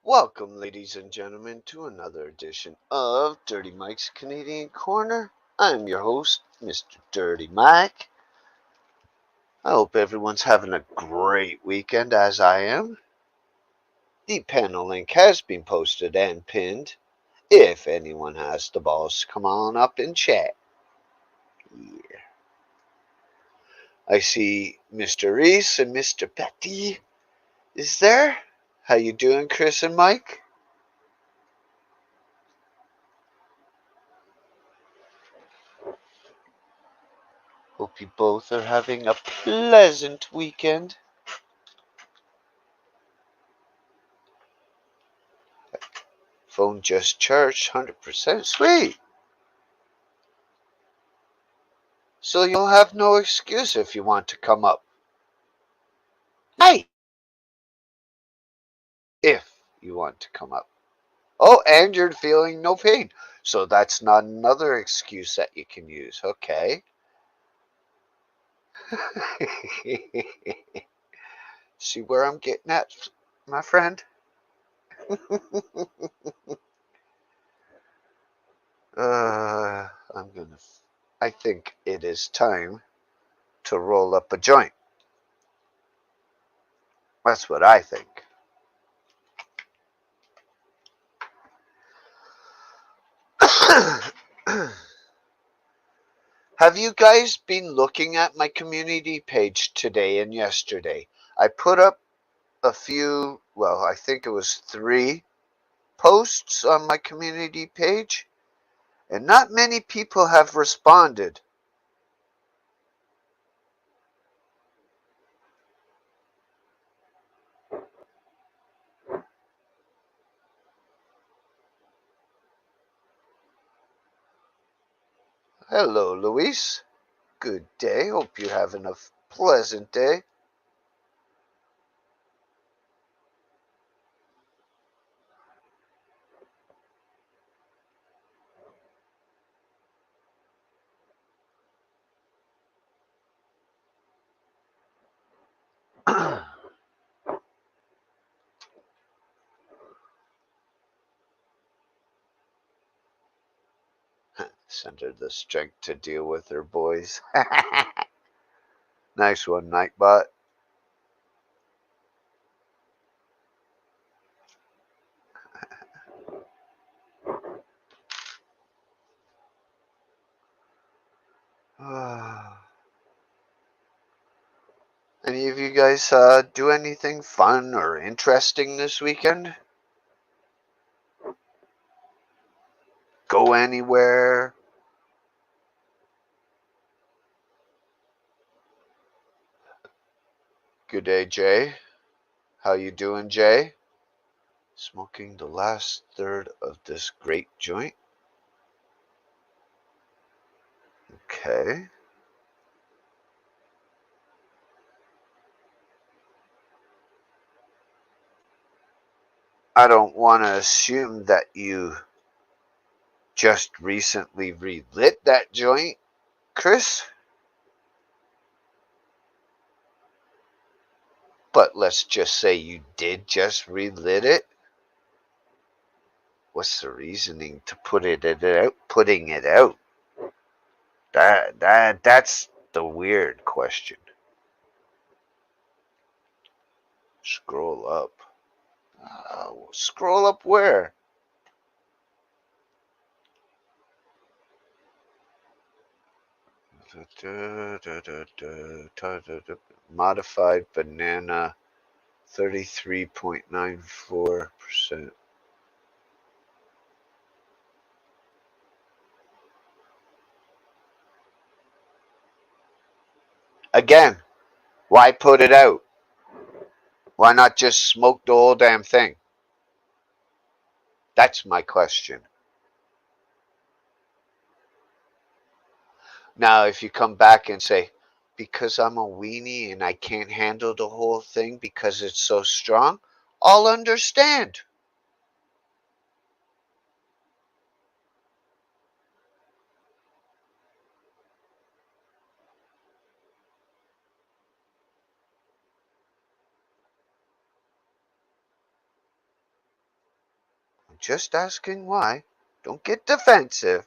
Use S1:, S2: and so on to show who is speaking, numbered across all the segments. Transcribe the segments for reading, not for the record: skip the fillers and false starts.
S1: Welcome, ladies and gentlemen, to another edition of Dirty Mike's Canadian Corner. I'm your host, Mr. Dirty Mike. I hope everyone's having a great weekend, as I am. The panel link has been posted and pinned. If anyone has the balls, come on up and chat. Yeah. I see Mr. Reese and Mr. Betty is there. How you doing, Chris and Mike? Hope you both are having a pleasant weekend. Phone just charged 100%. Sweet. So you'll have no excuse if you want to come up. Hey! If you want to come up. Oh, and you're feeling no pain. So that's not another excuse that you can use. Okay. See where I'm getting at, my friend? I'm gonna. I think it is time to roll up a joint. That's what I think. Have you guys been looking at my community page today and yesterday? I put up a few, well, I think it was 3 posts on my community page, and not many people have responded. Hello, Luis. Good day. Hope you're having a pleasant day. Send her the strength to deal with her boys. Nice one, Nightbot. Any of you guys do anything fun or interesting this weekend? Go anywhere? Good day, Jay. How you doing, Jay? Smoking the last third of this great joint. Okay. I don't want to assume that you just recently relit that joint, Chris. But let's just say you did just relit it. What's the reasoning to putting it out? That's the weird question. Scroll up. Scroll up where? Modified banana 33.94%. Again, why put it out? Why not just smoke the whole damn thing? That's my question. Now, if you come back and say, because I'm a weenie and I can't handle the whole thing because it's so strong, I'll understand. I'm just asking why. Don't get defensive.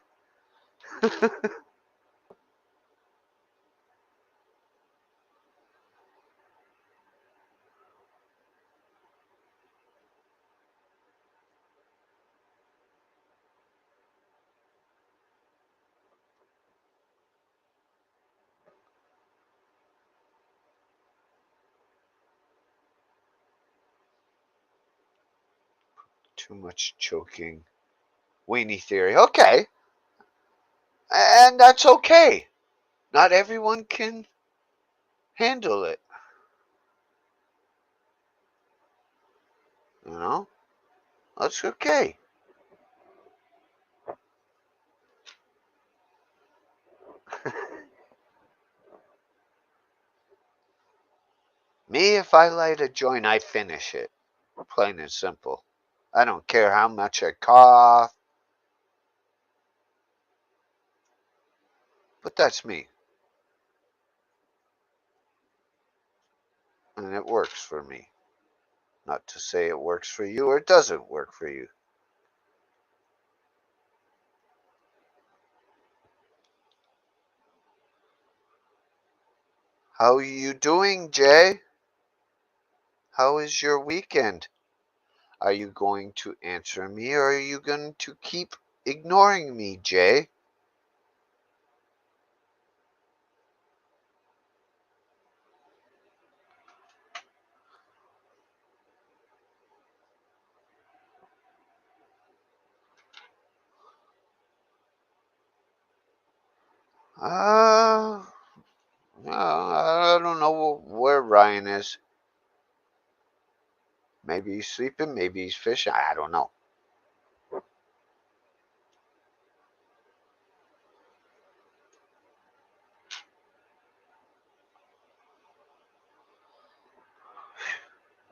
S1: Too much choking. Weenie theory. Okay. And that's okay. Not everyone can handle it. You know? That's okay. Me, if I light a joint, I finish it. Plain and simple. I don't care how much I cough. But that's me. And it works for me. Not to say it works for you or it doesn't work for you. How are you doing, Jay? How is your weekend? Are you going to answer me or are you going to keep ignoring me, Jay? Uh, I don't know where Ryan is. Maybe he's sleeping, maybe he's fishing. I don't know.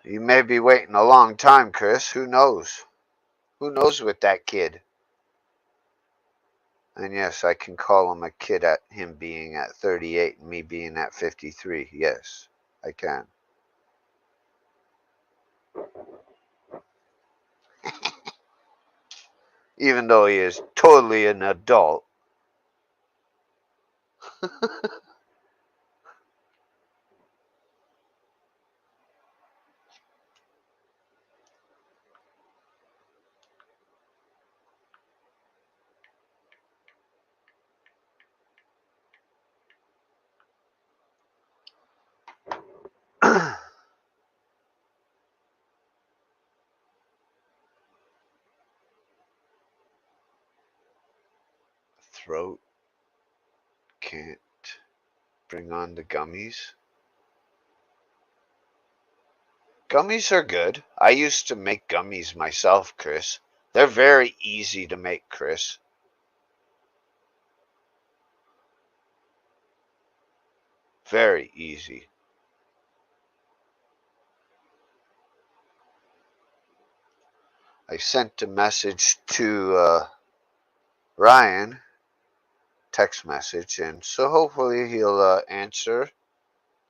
S1: You may be waiting a long time, Chris. Who knows? Who knows with that kid? And yes, I can call him a kid at him being at 38 and me being at 53. Yes, I can. Even though he is totally an adult. Throat can't bring on the gummies. Gummies are good. I used to make gummies myself, Chris. They're very easy to make, Chris. Very easy. I sent a message to Ryan, text message, and so hopefully he'll answer.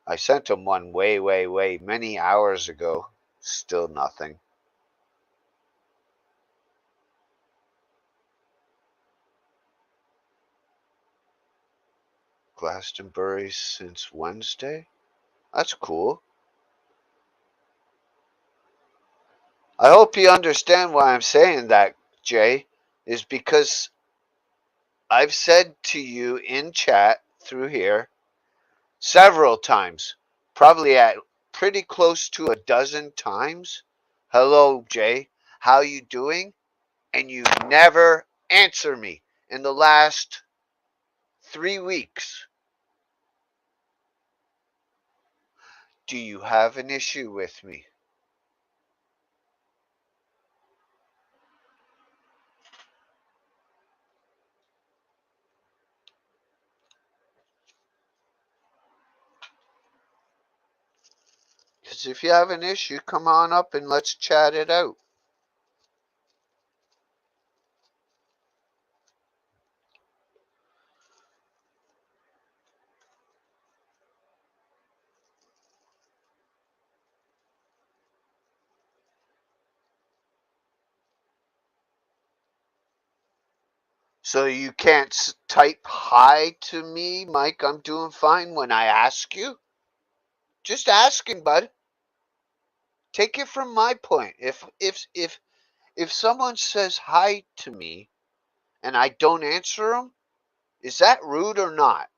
S1: I sent him one way many hours ago. Still nothing. Glastonbury since Wednesday? That's cool. I hope you understand why I'm saying that, Jay, is because I've said to you in chat through here several times, probably at pretty close to a dozen times. Hello, Jay. How you doing? And you never answer me in the last 3 weeks. Do you have an issue with me? friends. If you have an issue, come on up and let's chat it out. So you can't type hi to me, Mike, I'm doing fine, when I ask you? Just asking, bud. Take it from my point. If someone says hi to me and I don't answer them, is that rude or not?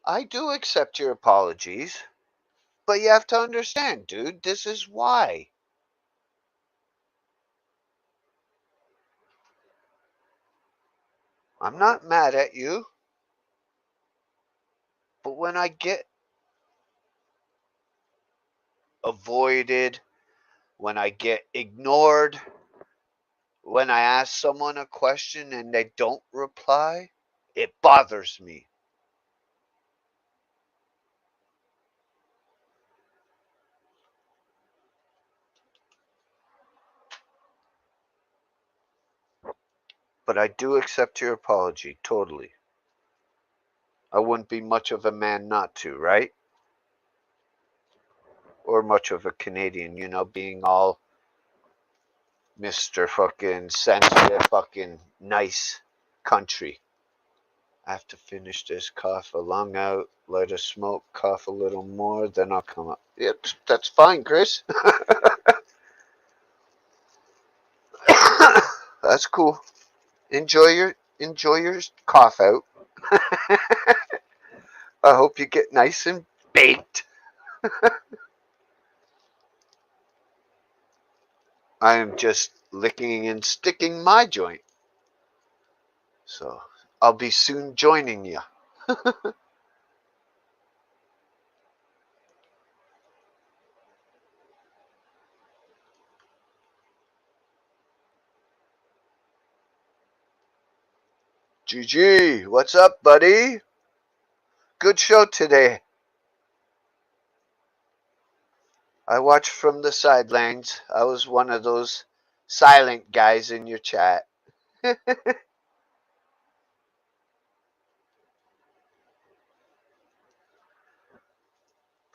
S1: I do accept your apologies, but you have to understand, dude, this is why. I'm not mad at you, but when I get avoided, when I get ignored, when I ask someone a question and they don't reply, it bothers me. But I do accept your apology, totally. I wouldn't be much of a man not to, right? Or much of a Canadian, being all Mr. fucking sensitive, fucking nice country. I have to finish this, cough a lung out, light a smoke, cough a little more, then I'll come up. Yep, that's fine, Chris. That's cool. Enjoy your cough out. I hope you get nice and baked. I am just licking and sticking my joint. So I'll be soon joining you. GG, what's up, buddy? Good show today. I watched from the sidelines. I was one of those silent guys in your chat. But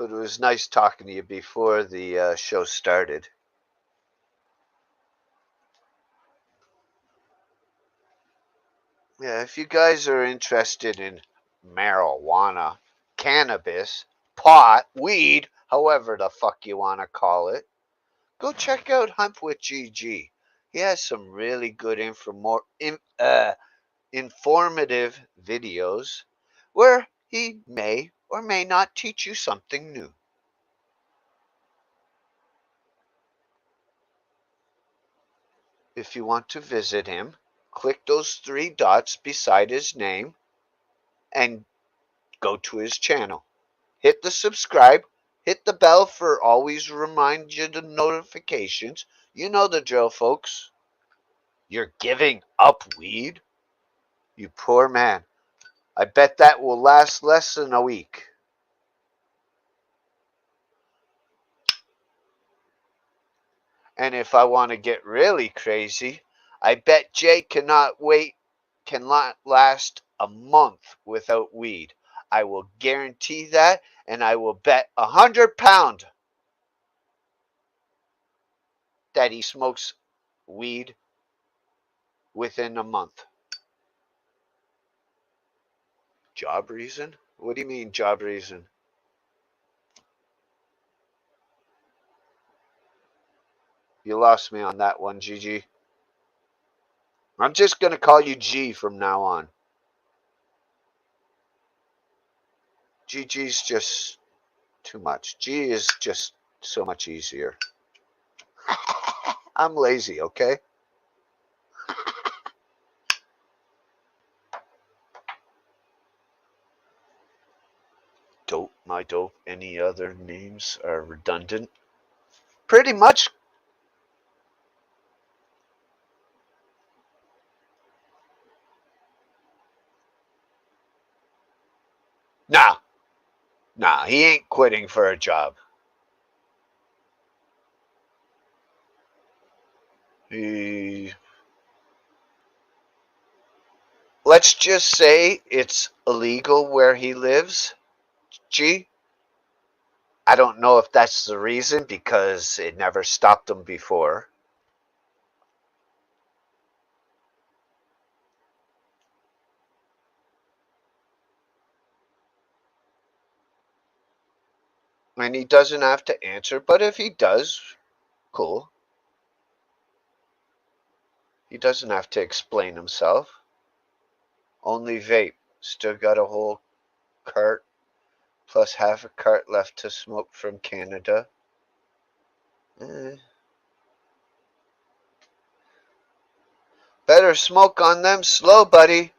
S1: it was nice talking to you before the show started. Yeah, if you guys are interested in marijuana, cannabis, pot, weed, however the fuck you want to call it, go check out Hunt with GG. He has some really good informative videos where he may or may not teach you something new. If you want to visit him, click those three dots beside his name and go to his channel. Hit the subscribe, hit the bell for always remind you the notifications. You know the drill, folks. You're giving up weed? You poor man. I bet that will last less than a week. And if I want to get really crazy, I bet Jay cannot last a month without weed. I will guarantee that, and I will bet £100 that he smokes weed within a month. Job reason? What do you mean, job reason? You lost me on that one, GG. I'm just going to call you G from now on. GG's just too much. G is just so much easier. I'm lazy, okay? Dope, my dope, any other names are redundant? Pretty much. Nah, he ain't quitting for a job. Let's just say it's illegal where he lives. Gee, I don't know if that's the reason because it never stopped him before. And he doesn't have to answer, but if he does, cool. He doesn't have to explain himself. Only vape. Still got a whole cart plus half a cart left to smoke from Canada. Better smoke on them slow, buddy.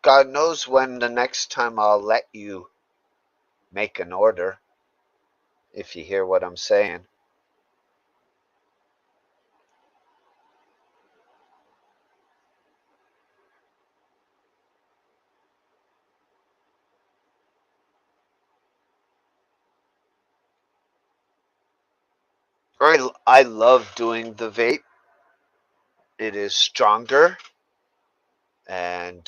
S1: God knows when the next time I'll let you make an order, if you hear what I'm saying. I love doing the vape. It is stronger and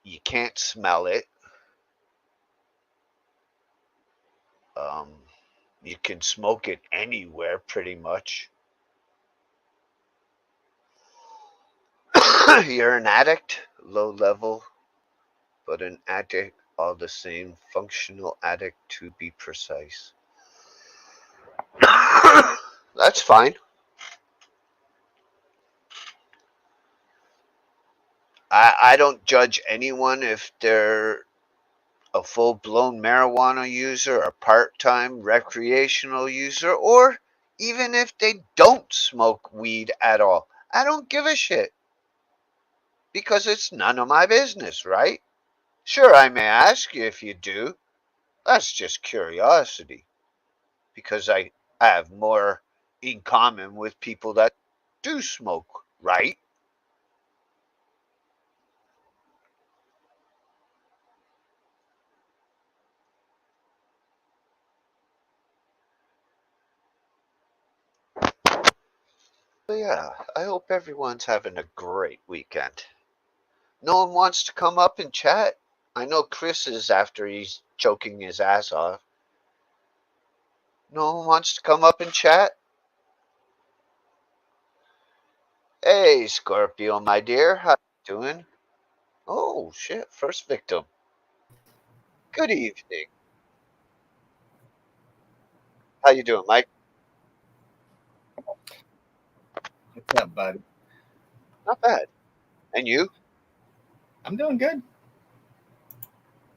S1: you can't smell it. Um, you can smoke it anywhere pretty much. You're an addict, low level, but an addict all the same. Functional addict to be precise. That's fine. I don't judge anyone if they're a full blown marijuana user, a part time recreational user, or even if they don't smoke weed at all. I don't give a shit because it's none of my business, right? Sure, I may ask you if you do. That's just curiosity because I have more in common with people that do smoke, right? But yeah, I hope everyone's having a great weekend. No one wants to come up and chat? I know Chris is after he's choking his ass off. No one wants to come up and chat? Hey, Scorpio, my dear, how you doing? Oh, shit, first victim. Good evening. How you doing, Mike?
S2: What's up, bud?
S1: Not bad. And you?
S2: I'm doing good.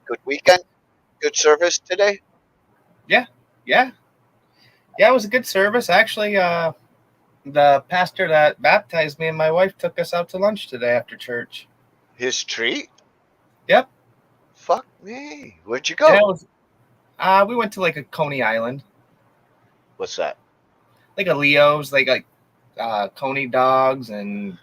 S1: Good weekend? Good service today?
S2: Yeah, yeah, yeah. It was a good service. Actually, the pastor that baptized me and my wife took us out to lunch today after church.
S1: His treat?
S2: Yep.
S1: Fuck me. Where'd you
S2: Yeah,
S1: go?
S2: it was. We went to like a Coney Island,
S1: What's that?
S2: like a Leo's, like Coney dogs and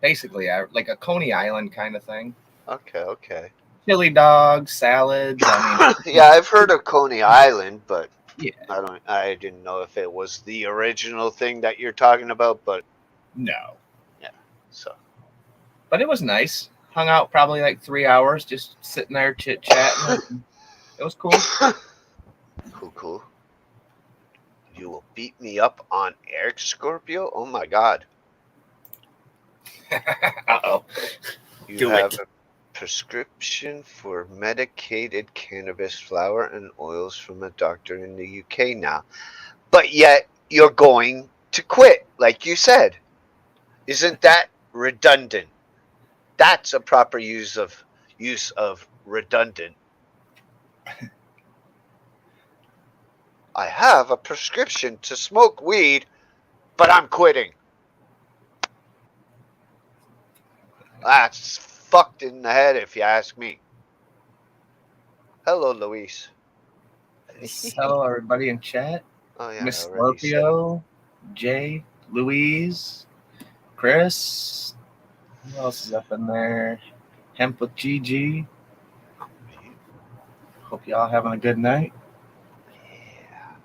S2: basically like a Coney Island kind of thing.
S1: Okay, okay.
S2: Chili dogs, salads. I mean,
S1: Yeah, I've heard of Coney Island, but
S2: yeah,
S1: I didn't know if it was the original thing that you're talking about, but
S2: no,
S1: yeah. So
S2: but it was nice. Hung out probably like 3 hours, just sitting there chit chatting. It was cool.
S1: cool, cool. You will beat me up on air, Scorpio? Oh my god.
S2: Uh-oh.
S1: You
S2: Do
S1: have
S2: it.
S1: a prescription for medicated cannabis flower and oils from a doctor in the UK now. But yet you're going to quit, like you said. Isn't that redundant? That's a proper use of redundant. I have a prescription to smoke weed, but I'm quitting. That's fucked in the head if you ask me. Hello, Luis.
S2: Hello, everybody in chat.
S1: Oh yeah, I
S2: Miss
S1: already said it.
S2: Scorpio, Jay, Louise, Chris. Who else is up in there? Hemp with GG. Hope y'all having a good night.
S1: Yeah.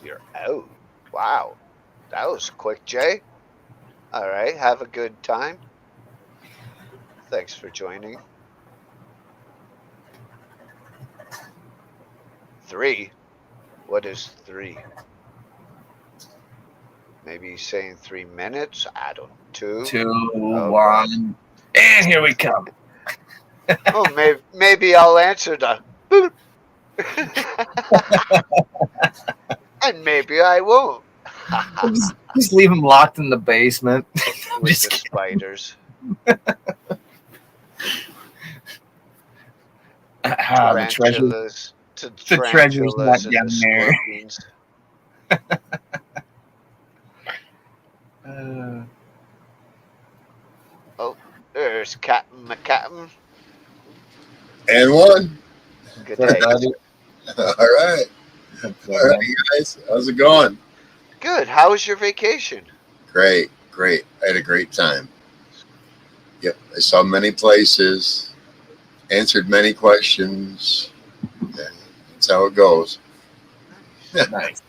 S1: You're out. Wow. That was quick, Jay. All right. Have a good time. Thanks for joining. 3. What is 3? Maybe he's saying 3 minutes. I don't know. 2.
S2: 2,
S1: All
S2: 1,
S1: right.
S2: and here we come.
S1: Oh, maybe I'll answer the boop. And maybe I won't.
S2: Just leave him locked in the basement.
S1: With
S2: Just
S1: the
S2: kidding.
S1: spiders.
S2: The treasures.
S1: The
S2: treasure's not
S1: tarantulas and
S2: down
S1: the
S2: there.
S1: scorpions. Oh, there's Captain McCaptain.
S3: And one.
S1: Good
S2: What's
S1: day.
S2: up, buddy?
S3: All right. All right, guys. How's it going?
S1: Good. How was your vacation?
S3: Great. I had a great time. Yep. I saw many places, answered many questions. Yeah, that's how it goes.
S2: Nice.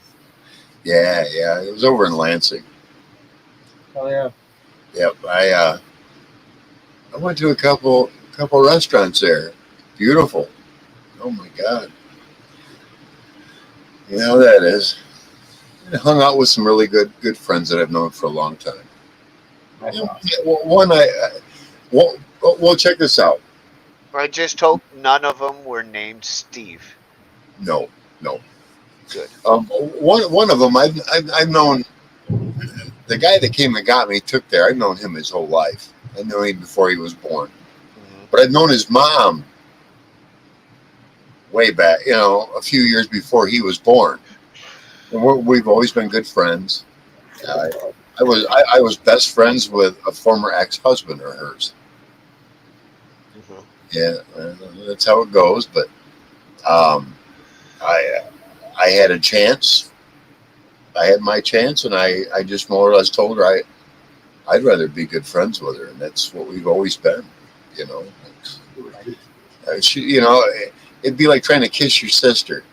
S3: Yeah. It was over in Lansing.
S2: Oh yeah.
S3: Yep. I went to a couple restaurants there. Beautiful. Oh my God. You know how that is. I hung out with some really good friends that I've known for a long time.
S2: That's
S3: You know,
S2: awesome.
S3: well, check this out.
S1: I just hope none of them were named Steve.
S3: No.
S1: Good.
S3: One of them I've known. The guy that came and got me took there. I've known him his whole life. I knew him before he was born, but I've known his mom way back. You know, a few years before he was born. And we've always been good friends. I was best friends with a former ex-husband of hers.
S1: Mhm.
S3: Yeah, that's how it goes. But I had a chance. I had my chance, and I just more or less told her I'd rather be good friends with her, and that's what we've always been. You know, it'd be like trying to kiss your sister.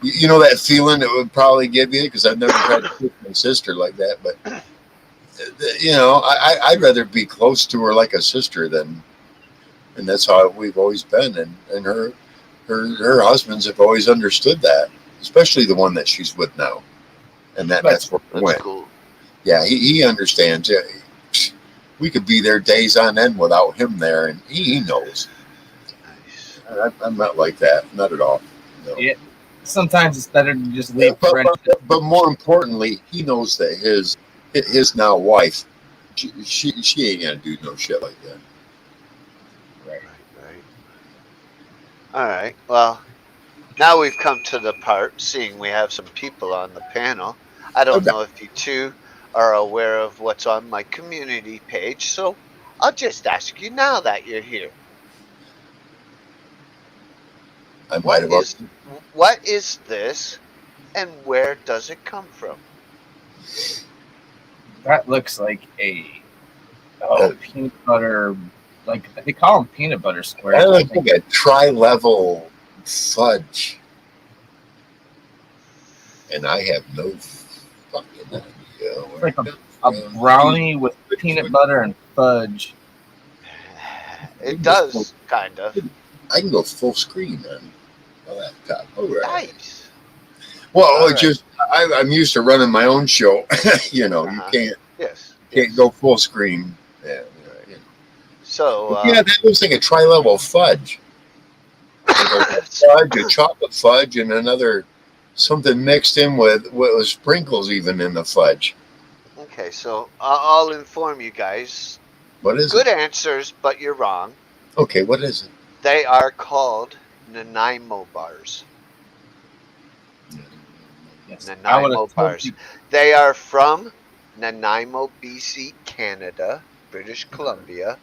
S3: You know that feeling it would probably give you, because I've never tried to kiss my sister like that, but you know, I'd rather be close to her like a sister than, and that's how we've always been. And her husbands have always understood that, especially the one that she's with now, and that's where we
S1: That's
S3: went.
S1: cool.
S3: Yeah, he understands. Yeah, we could be there days on end without him there, and he knows.
S1: Nice.
S3: I'm not like that, not at all. No.
S2: Yeah. Sometimes it's better to just leave friendship.
S3: But more importantly, he knows that his now wife, she ain't gonna do no shit like that.
S1: Right. All right. Well, now we've come to the part, seeing we have some people on the panel. I don't
S3: Okay.
S1: know if you two are aware of what's on my community page, so I'll just ask you now that you're here.
S3: I might have.
S1: What is this, and where does it come from?
S2: That looks like a peanut butter, like they call them peanut butter squares.
S3: That looks like a tri-level fudge, and I have no fucking idea.
S2: Like a brownie with peanut butter and fudge.
S1: It does, kind of.
S3: I can go full screen on my laptop. All right.
S1: Nice.
S3: Well,
S1: All
S3: it's
S1: right.
S3: just I'm used to running my own show. You know,
S1: Uh-huh.
S3: you
S1: Yes.
S3: can't go full screen. Yeah. You know.
S1: So,
S3: Yeah, that looks like a tri-level fudge. Fudge, a chocolate fudge, and another something mixed in with sprinkles even in the fudge.
S1: okay, so I'll inform you guys.
S3: What is
S1: Good
S3: it?
S1: answers, but you're wrong.
S3: Okay, what is it?
S1: They are called Nanaimo bars.
S2: Yes. I
S1: Nanaimo
S2: would've told
S1: bars.
S2: you-
S1: They are from Nanaimo, BC, Canada, British Columbia.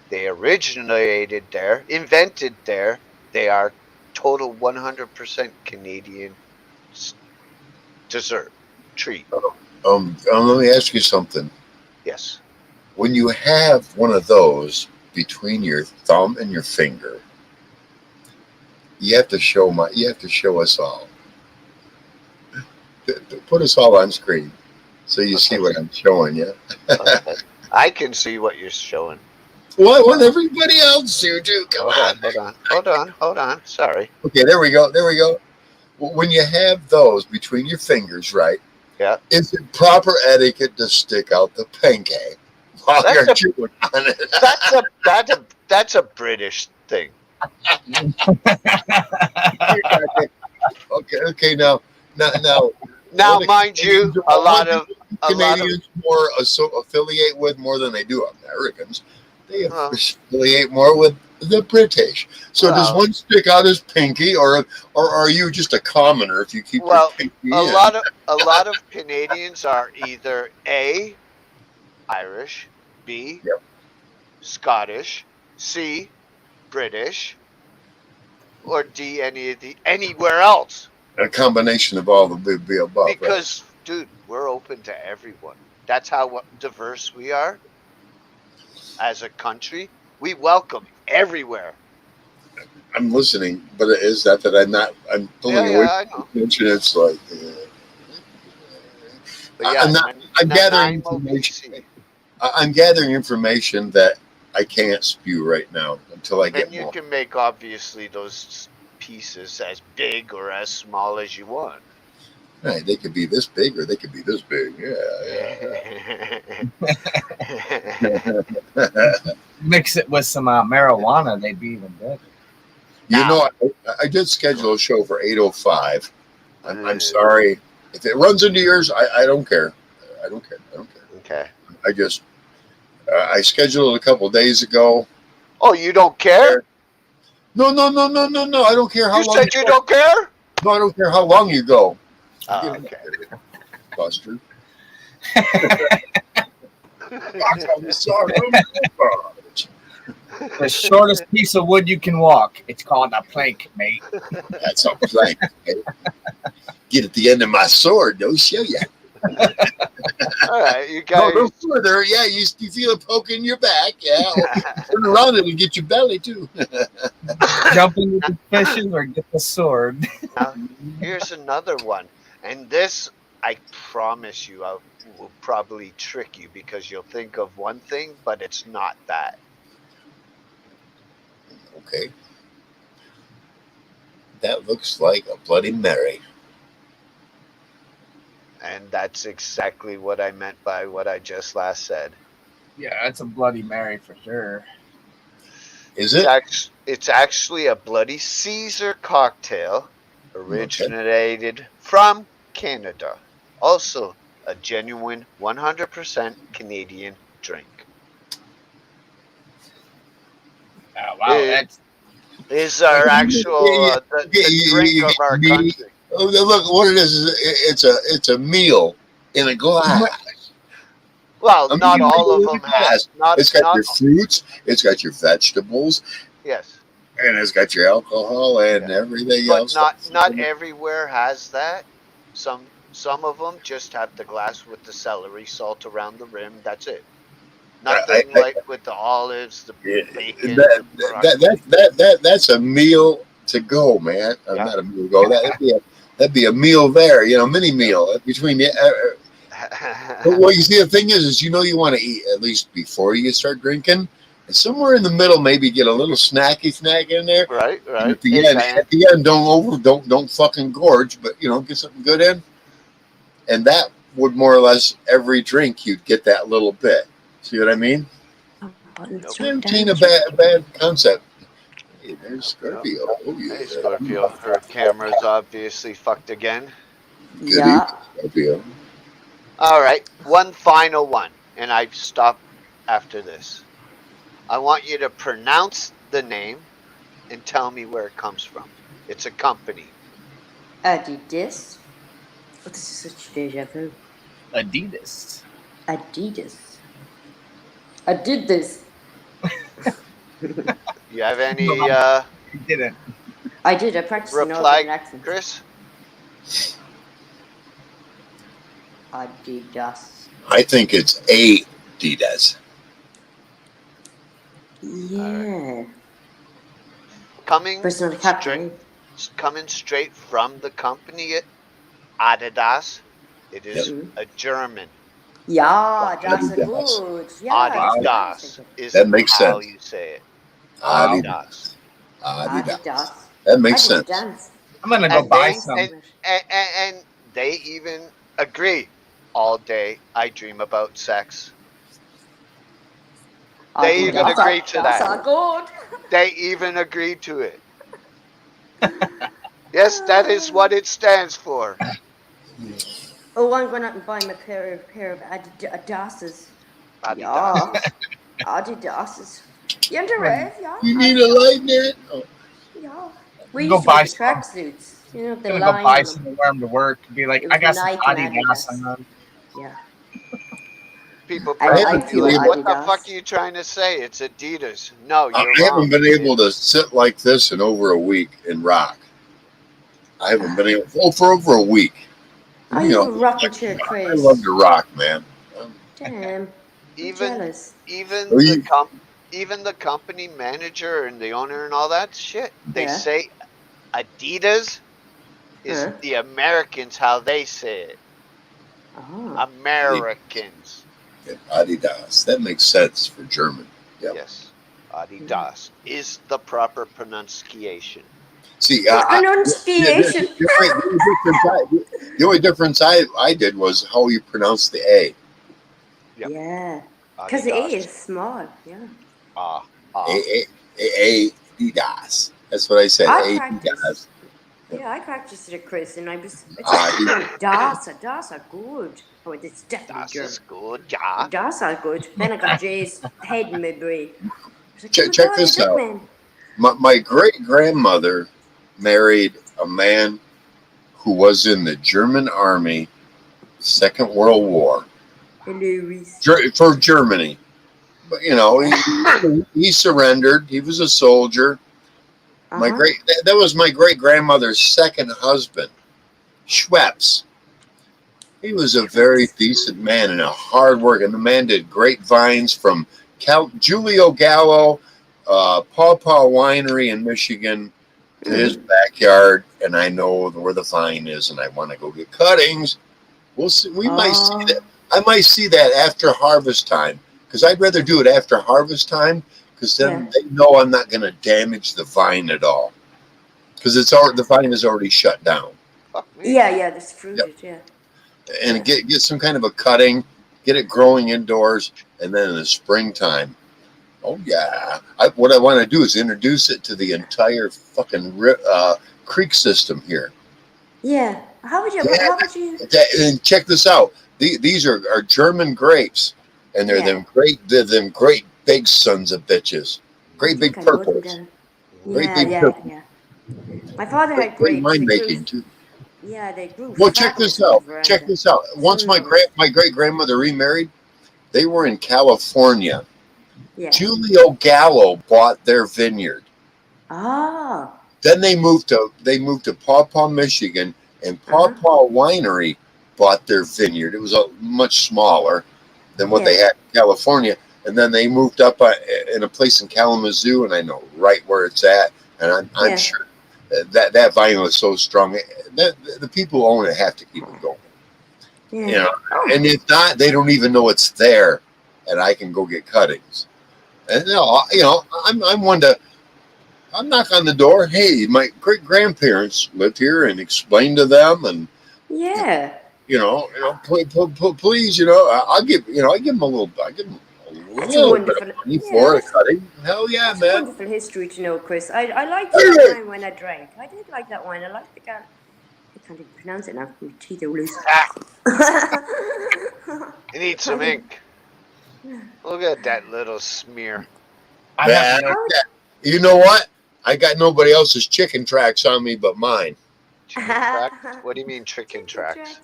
S1: They originated there, invented there. They are total 100% Canadian dessert treat.
S3: Let me ask you something.
S1: Yes.
S3: when you have one of those between your thumb and your finger, you have to show us all. Put us all on screen so you see what I'm showing you.
S1: Okay. I can see what you're showing.
S3: What everybody else do too? Come
S1: Hold on. Sorry.
S3: Okay, there we go. When you have those between your fingers, right?
S1: Yeah.
S3: Is it proper etiquette to stick out the pinky while
S1: That's
S3: you're
S1: a-
S3: chewing on it?
S1: That's a British thing.
S3: Okay. Now,
S1: Now,
S3: what
S1: mind you, a lot of
S3: Canadians more affiliate with more than they do Americans. They
S1: Well.
S3: affiliate more with the British. So does
S1: Well.
S3: one stick out as pinky, or are you just a commoner if you keep your
S1: Well,
S3: pinky
S1: a
S3: in?
S1: lot of Canadians are either A, Irish, B,
S3: Yep.
S1: Scottish, C, British, or D, anywhere else.
S3: A combination of all the be above. Right?
S1: Because, dude, we're open to everyone. That's how diverse we are as a country. We welcome everywhere.
S3: I'm listening, but it is that I'm pulling away
S1: I
S3: from
S1: know.
S3: attention. It's like
S1: But yeah,
S3: I'm gathering
S1: Nanaimo,
S3: information.
S1: BC.
S3: I'm gathering information that I can't spew right now until I get
S1: And you
S3: more.
S1: can make obviously those pieces as big or as small as you want.
S3: Right, they could be this big or they could be this big. Yeah.
S2: Mix it with some marijuana, they'd be even better.
S3: You know, I did schedule a show for 8:05. I'm sorry if it runs into yours. I don't care. I don't care.
S1: Okay.
S3: I just I scheduled it a couple of days ago.
S1: Oh, you don't care?
S3: No. I don't care how
S1: You
S3: long.
S1: said you don't care?
S3: No, I don't care how long you go.
S1: Oh, okay.
S3: Buster.
S2: The shortest piece of wood you can walk. It's called a plank, mate.
S3: That's a plank. Get at the end of my sword. They'll show you.
S1: All right, you guys.
S3: No further. Yeah, you feel it poking your back. Yeah, turn around, it'll get your belly too.
S2: Jump into the fishes or get the sword.
S1: Now, here's another one, and this I promise you, I will probably trick you because you'll think of one thing, but it's not that.
S3: Okay. That looks like a Bloody Mary.
S1: And that's exactly what I meant by what I just last said.
S2: Yeah, that's a Bloody Mary for sure.
S3: Is it?
S1: It's actually a Bloody Caesar cocktail originated from Canada. Also a genuine 100% Canadian drink.
S2: Oh, wow, that's
S1: Is our actual the drink of our country.
S3: Oh, look, what it is it's a meal in a glass.
S1: Well,
S3: A
S1: not
S3: meal
S1: all
S3: in
S1: of
S3: a
S1: them
S3: glass.
S1: have.
S3: It's got your fruits, it's got your vegetables,
S1: Yes,
S3: and it's got your alcohol and everything
S1: but
S3: else.
S1: not everywhere has that. Some of them just have the glass with the celery salt around the rim. That's it. Nothing like with the olives, the bacon.
S3: That's a meal to go, man.
S1: Yeah.
S3: Not a meal to go. That'd be a meal there, mini meal between the. Well, you see, the thing is you want to eat at least before you start drinking, and somewhere in the middle, maybe get a little snack in there.
S1: Right.
S3: And at the end, don't fucking gorge, but get something good in, and that would more or less every drink you'd get that little bit. See what I mean? It ain't a bad concept. Hey, there's Scorpio. Oh, yeah.
S1: Hey, Scorpio. Her camera's obviously fucked again.
S3: Yeah. Scorpio.
S1: All right, one final one, and I stop after this. I want you to pronounce the name and tell me where it comes from. It's a company.
S4: Adidas. Oh, this is such deja vu.
S2: Adidas.
S4: Adidas. I did this.
S1: You have any
S2: You didn't.
S4: I did. I practiced the
S1: reply,
S4: northern accent.
S1: Chris?
S4: Adidas.
S3: I think it's Adidas.
S4: Yeah.
S1: Coming
S4: But it's not a
S1: straight,
S4: company.
S1: coming straight from the company Adidas, it
S3: Yep.
S1: is a German.
S4: Yeah, that's a
S3: Adidas.
S4: good. Yeah, that's what I was
S1: Adidas
S4: thinking.
S1: is
S3: That makes
S1: how
S3: sense.
S1: you say it.
S3: Adidas.
S1: Adidas.
S3: Adidas.
S4: Adidas.
S3: That
S4: I
S3: makes
S4: did a
S3: sense.
S4: dance.
S2: I'm gonna
S4: I
S2: go
S1: And
S4: did a
S2: buy
S1: they
S4: dance
S2: some.
S4: from it.
S1: and they even agree. All day I dream about sex. They even
S4: Adidas.
S1: agree to
S4: That's
S1: that.
S4: a good.
S1: They even agree to it. Yes, that is what it stands for.
S4: Oh, I'm going out and buy my pair of Adidas's.
S1: Adidas.
S4: Yeah, Adidas's. You under Rev? Yeah,
S3: You need a
S4: Adidas.
S3: light net? Oh,
S4: Yeah. We
S2: Go
S4: used to wear
S2: buy
S4: the
S2: some.
S4: tracksuits. You know, the
S2: Gonna go
S4: line
S2: buy
S4: on them.
S2: some to wear them to work. Be like,
S4: It
S2: I
S4: was
S2: got some
S4: Nike and
S2: Adidas
S4: Adidas.
S2: on.
S4: Yeah.
S1: People
S3: I
S1: probably
S4: I
S1: be
S4: feel
S3: haven't
S1: like, what the fuck
S4: Adidas.
S1: are you trying to say? It's Adidas. No,
S3: I
S1: you're
S3: haven't
S1: wrong.
S3: been
S1: It
S3: able to
S1: is.
S3: sit like this in over a week and rock. I haven't been able for over a week.
S4: Oh,
S3: You
S4: you
S3: know,
S4: were rocking chair,
S3: I love
S4: Chris.
S3: to rock, man.
S4: Damn. I'm
S1: Even
S4: jealous.
S1: even
S3: Are
S1: the
S3: you-
S1: even the company manager and the owner and all that shit, they
S4: Yeah.
S1: say Adidas is
S4: Huh?
S1: the Americans how they say it.
S4: Oh.
S1: Americans.
S3: Adidas. That makes sense for German. Yep.
S1: Yes. Adidas is the proper pronunciation.
S3: See,
S4: The
S3: yeah,
S4: pronunciation.
S3: the only difference I did was how you pronounce the A.
S1: Yep.
S4: Yeah. Because the A
S1: Adidas.
S4: is small. Yeah.
S1: Ah.
S3: Adidas. That's what I said.
S4: I
S3: Adidas.
S4: practiced. Yeah, I practiced it, Chris, and it's
S3: Adidas.
S4: Das. Das are good. Oh, it's definitely
S1: Das
S4: German.
S1: ist gut, ja.
S4: Das are good. Then I got Jay's head in my brain. I was like, oh my
S3: Check
S4: God,
S3: this
S4: you're
S3: out.
S4: man.
S3: My great grandmother married a man who was in the German army, Second World War,
S4: Louis.
S3: for Germany. But you know, he surrendered. He was a soldier.
S4: Uh-huh.
S3: That was my great grandmother's second husband, Schweppes. He was a very decent man and a hard worker. And the man did grapevines from Julio Gallo, Paw Paw Winery in Michigan to his backyard. And I know where the vine is, and I want to go get cuttings. We'll see. We might see that. I might see that after harvest time because I'd rather do it after harvest time because then they know I'm not going to damage the vine at all because the vine is already shut down.
S1: Fuck me.
S4: Yeah, that's fruited, yeah.
S3: And get some kind of a cutting, get it growing indoors, and then in the springtime. Oh yeah, what I want to do is introduce it to the entire fucking creek system here.
S4: Yeah. How would you?
S3: And check this out. These are German grapes, and they're them great big sons of bitches. Great big purples. Great big purples.
S4: Yeah. My father had
S3: Great
S4: grapes.
S3: wine making too.
S4: Yeah, they grew.
S3: Well, check this out. Check this out. Once my great grandmother remarried, they were in California.
S4: Yeah.
S3: Julio Gallo bought their vineyard.
S4: Ah.
S3: Then they moved to Paw Paw, Michigan, and Paw Paw Winery bought their vineyard. It was much smaller than what they had in California. And then they moved up in a place in Kalamazoo, and I know right where it's at. And I'm sure that vinyl is so strong. The people who own it have to keep it going.
S4: Yeah.
S3: You know, and if not, they don't even know it's there, and I can go get cuttings. And I'm one to. I'm knock on the door. Hey, my great grandparents lived here, and explain to them, and please, I'll give them a little bit of money for a cutting. Hell yeah,
S4: man!
S3: Man!
S4: Wonderful history to know, Chris. I liked that wine when I drank. I did like that wine. I liked the guy. I can't even pronounce it now. My teeth are loose.
S1: You need some ink. Look at that little smear.
S3: You know what? I got nobody else's chicken tracks on me but mine.
S1: Chicken tracks? What do you mean chicken tracks?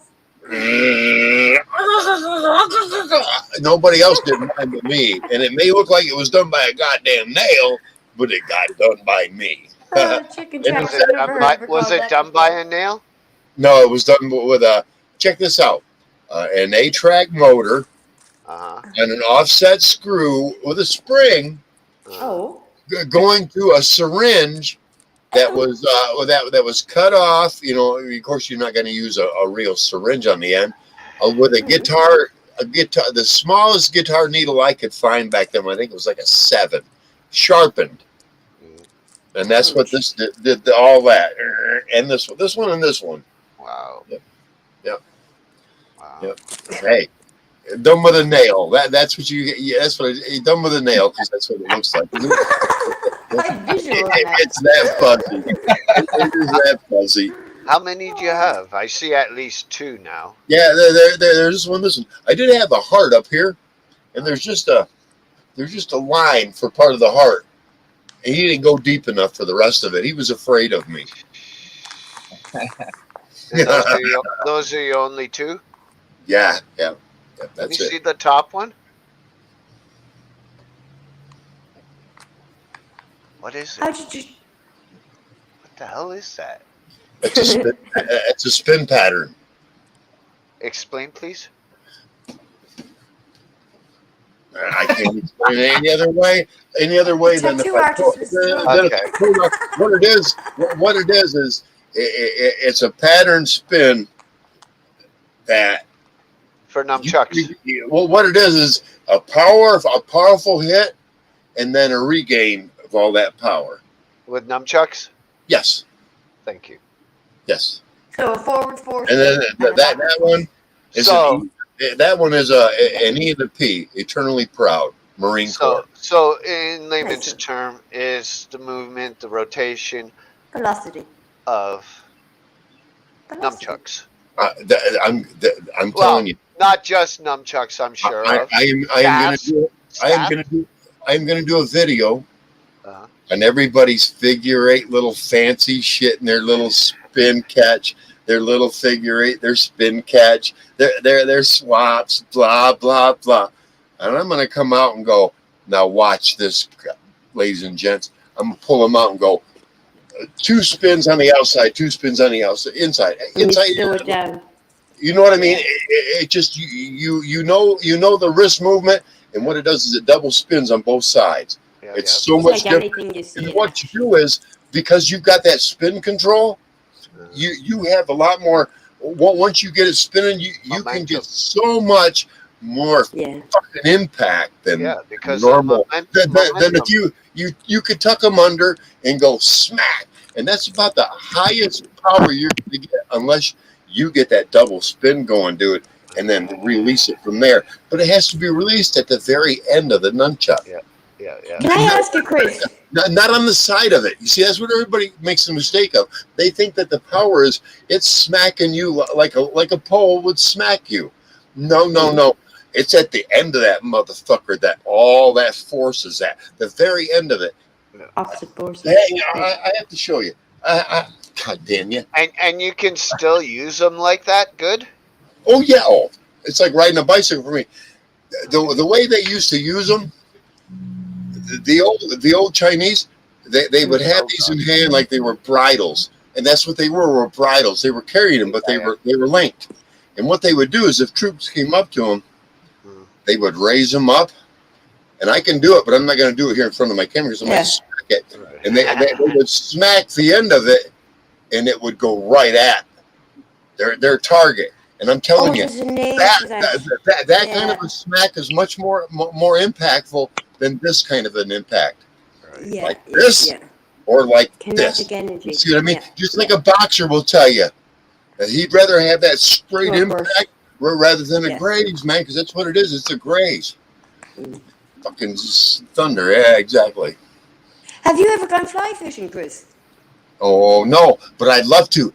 S3: Nobody else did mine but me. And it may look like it was done by a goddamn nail, but it got done by me.
S4: Chicken tracks.
S1: Was it done by a nail?
S3: No, it was done with check this out. An 8-track motor and an offset screw with a spring
S4: Oh.
S3: going through a syringe that was that was cut off. You know, of course, you're not going to use a real syringe on the end. With a guitar, the smallest guitar needle I could find back then, I think it was like a 7, sharpened, and that's what this did. All that, and this one, and this one.
S1: Wow.
S3: Yep.
S1: Wow.
S3: Yep. Hey. Done with a nail. That's what you. Yeah, that's what. Done with a nail, because that's what it looks like. It's that fuzzy. It is that fuzzy.
S1: How many do you have? I see at least 2 now.
S3: Yeah, there's this one. Listen, I did have a heart up here, and there's just a line for part of the heart, and he didn't go deep enough for the rest of it. He was afraid of me.
S1: And those are your only 2?
S3: Yeah,
S1: Let
S3: that's
S1: me
S3: it.
S1: see the top one. What is
S4: How
S1: it?
S4: did you?
S1: What the hell is that?
S3: It's a spin pattern.
S1: Explain, please.
S3: I can't explain it any other way. Any other way than
S4: Tattoo artist.
S3: what it is. What it is it's a pattern spin that.
S1: For nunchucks.
S3: Well, what it is a powerful hit, and then a regain of all that power.
S1: With nunchucks?
S3: Yes.
S1: Thank you.
S3: Yes.
S4: So a forward force.
S3: And then that one is
S1: So,
S3: that one is an E and a P. Eternally proud. Marine Corps.
S1: so in layman's term, is the movement, the rotation
S4: Velocity.
S1: of
S4: Velocity.
S1: nunchucks.
S3: I'm telling you.
S1: Not just nunchucks, I'm sure of.
S3: I am going to do a video
S1: Uh-huh.
S3: on everybody's figure 8 little fancy shit and their little spin catch, their little figure 8, their spin catch, their swaps, blah blah blah. And I'm going to come out and go, now watch this, ladies and gents. I'm going to pull them out and go, 2 spins on the outside, 2 spins on the outside, inside.
S4: Slow it down.
S3: You know what I mean? It just you know the wrist movement, and what it does is it double spins on both sides.
S1: Yeah,
S3: It's
S1: yeah.
S3: so
S4: It's
S3: much
S4: like
S3: different.
S4: anything you see.
S3: And what you do is, because you've got that spin control, you have a lot more. Once you get it spinning, you can
S1: Momentum.
S3: get so much more
S4: Yeah.
S3: fucking impact than
S1: Yeah, because
S3: normal.
S1: of
S3: Then
S1: momentum.
S3: if you could tuck them under and go smack, and that's about the highest power you're going to get, unless you get that double spin going, do it, and then release it from there. But it has to be released at the very end of the nunchuck.
S1: Yeah, yeah.
S4: Can I ask you, Chris?
S3: Not on the side of it. You see, that's what everybody makes the mistake of. They think that the power is it's smacking you like a pole would smack you. No. It's at the end of that motherfucker that all that force is at. The very end of it.
S4: Opposite forces.
S3: Hey, I have to show you. God damn you.
S1: And you can still use them like that? Good?
S3: Oh yeah. Oh, it's like riding a bicycle for me. The way they used to use them, the old Chinese, they would have these in hand like they were bridles, and that's what they were bridles. They were carrying them, but they were linked. And what they would do is, if troops came up to them, they would raise them up. And I can do it, but I'm not going to do it here in front of my camera because I'm going to smack it. And they would smack the end of it, and it would go right at their target. And I'm telling you, that kind of a smack is much more impactful than this kind of an impact.
S4: Yeah.
S3: Like this, or like this.
S4: Energy.
S3: You see what I mean?
S4: Yeah.
S3: Just like a boxer will tell you that he'd rather have that straight impact rather than a graze, man, because that's what it is. It's a graze. Fucking thunder. Yeah, exactly.
S4: Have you ever gone fly fishing, Chris?
S3: Oh no, but I'd love to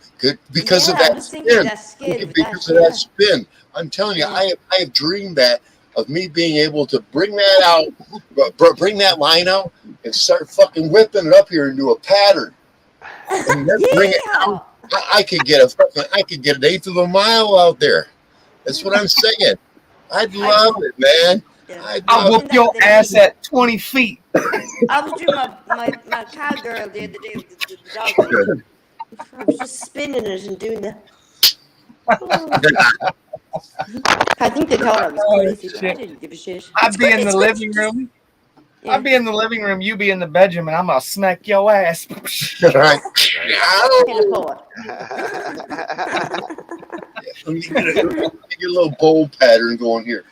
S3: because of that spin. Because of that spin, I'm telling you, I have dreamed that of me being able to bring that out, bring that line out, and start fucking whipping it up here and do a pattern, and then bring it out. I could get an eighth of a mile out there. That's what I'm saying. I'd love it, man.
S2: I'll whoop your ass at 20 feet.
S4: I was doing my cowgirl the other day with the dog. I was just spinning it and doing that. I think they thought I was crazy, but I didn't give a shit.
S2: I'd be in the living room.
S4: Yeah.
S2: I'll be in the living room, you be in the bedroom, and I'm gonna smack your ass.
S3: Right.
S4: In a pot.
S3: You get a little bowl pattern going here.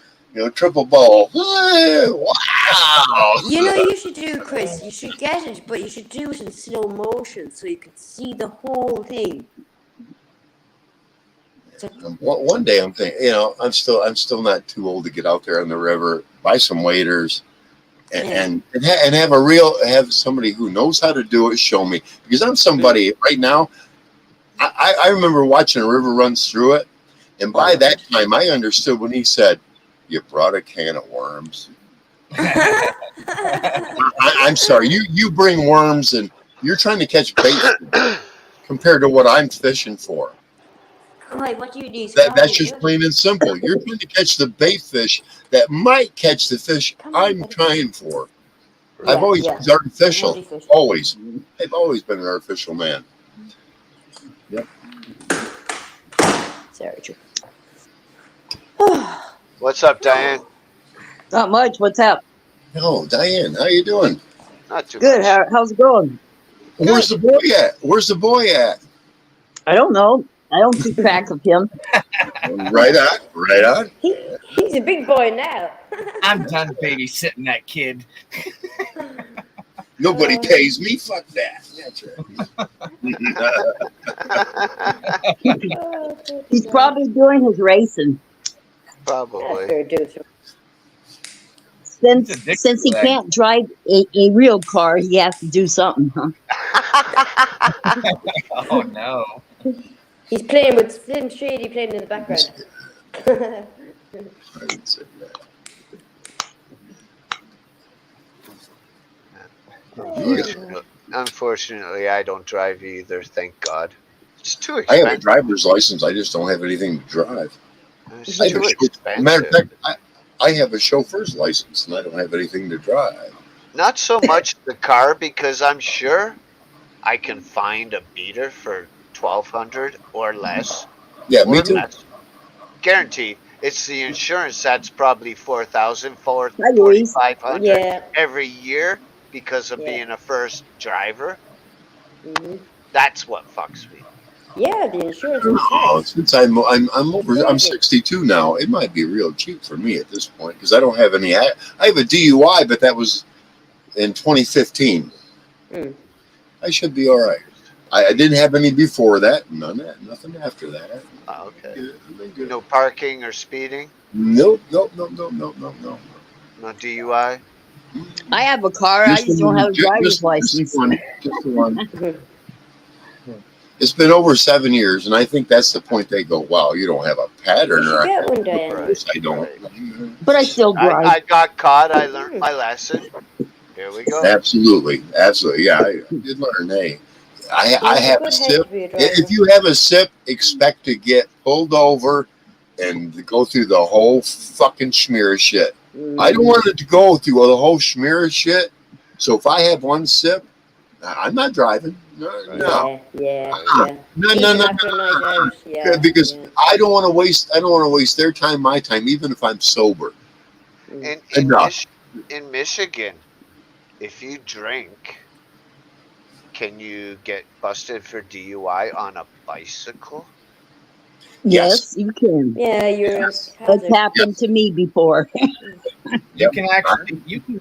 S3: Triple ball. Wow.
S4: You know, you should do, Chris. You should get it, but you should do it in slow motion so you can see the whole thing.
S3: One day I'm thinking, I'm still not too old to get out there on the river, buy some waders, and have somebody who knows how to do it show me, because I'm somebody right now. I remember watching a river runs through it, and by that time I understood when he said, "You brought a can of worms." I'm sorry, you bring worms and you're trying to catch bait compared to what I'm fishing for.
S4: Wait, what do you need?
S3: That's just plain and simple. You're trying to catch the bait fish that might catch the fish I'm trying for.
S4: Yeah,
S3: I've always been artificial.
S4: Artificial.
S3: Always. I've always been an artificial man. Yep.
S4: Sorry, true.
S1: What's up, Diane?
S5: Not much. What's up?
S3: No, Diane, how you doing?
S1: Not too
S5: Good.
S1: much.
S5: How's it going?
S3: Where's the boy at? Where's the boy at?
S5: I don't know. I don't keep track of him.
S3: Right on. Right on.
S4: He's a big boy now.
S2: I'm done babysitting that kid.
S3: Nobody pays me. Fuck that. That's right.
S5: He's probably doing his racing.
S1: Probably.
S5: Since he can't drive a real car, he has to do something, huh?
S2: Oh no.
S4: He's playing with Slim Shady playing in the background.
S3: I didn't say that.
S1: Unfortunately, I don't drive either. Thank God. It's too
S3: I have a
S1: expensive.
S3: driver's license. I just don't have anything to drive.
S1: It's
S3: I have
S1: too
S3: a
S1: expensive.
S3: matter of fact, I have a chauffeur's license and I don't have anything to drive.
S1: Not so much the car, because I'm sure I can find a beater for $1,200 or less.
S3: Yeah, me
S1: Or
S3: too.
S1: less. Guaranteed. It's the insurance that's probably $4,000,
S5: Hi, Louise.
S1: $4,500
S4: Yeah.
S1: every year because of
S4: Yeah.
S1: being a first driver.
S4: Hmm.
S1: That's what fucks me.
S4: Yeah, the insurance is
S3: Oh,
S4: nice.
S3: since I'm 62 now, it might be real cheap for me at this point because I don't have any. I have a DUI, but that was in 2015.
S4: Mm.
S3: I should be all right. I didn't have any before that. Nothing after that.
S1: Oh, okay.
S3: Good.
S1: No parking or speeding?
S3: Nope.
S1: No DUI?
S5: I have a car. I just don't have a driver's license.
S3: Just the one. It's been over 7 years, and I think that's the point they go, wow, you don't have a pattern.
S4: You
S3: Or
S4: should get one, Diane.
S3: Yes, I don't.
S5: But I still drive.
S1: I got caught. I learned my lesson. Here we go.
S3: Absolutely. Yeah, I did learn. Hey, I have a SIP. If you have a SIP, expect to get pulled over and go through the whole fucking smear of shit. I don't want it to go through the whole smear of shit. So if I have one SIP, I'm not driving. No.
S4: Yeah.
S3: No.
S4: Yeah.
S3: Because I don't want to waste their time, my time, even if I'm sober.
S1: In Michigan, if you drink, can you get busted for DUI on a bicycle?
S5: Yes, you can.
S4: Yeah, you're.
S5: It's happened to me before.
S2: You can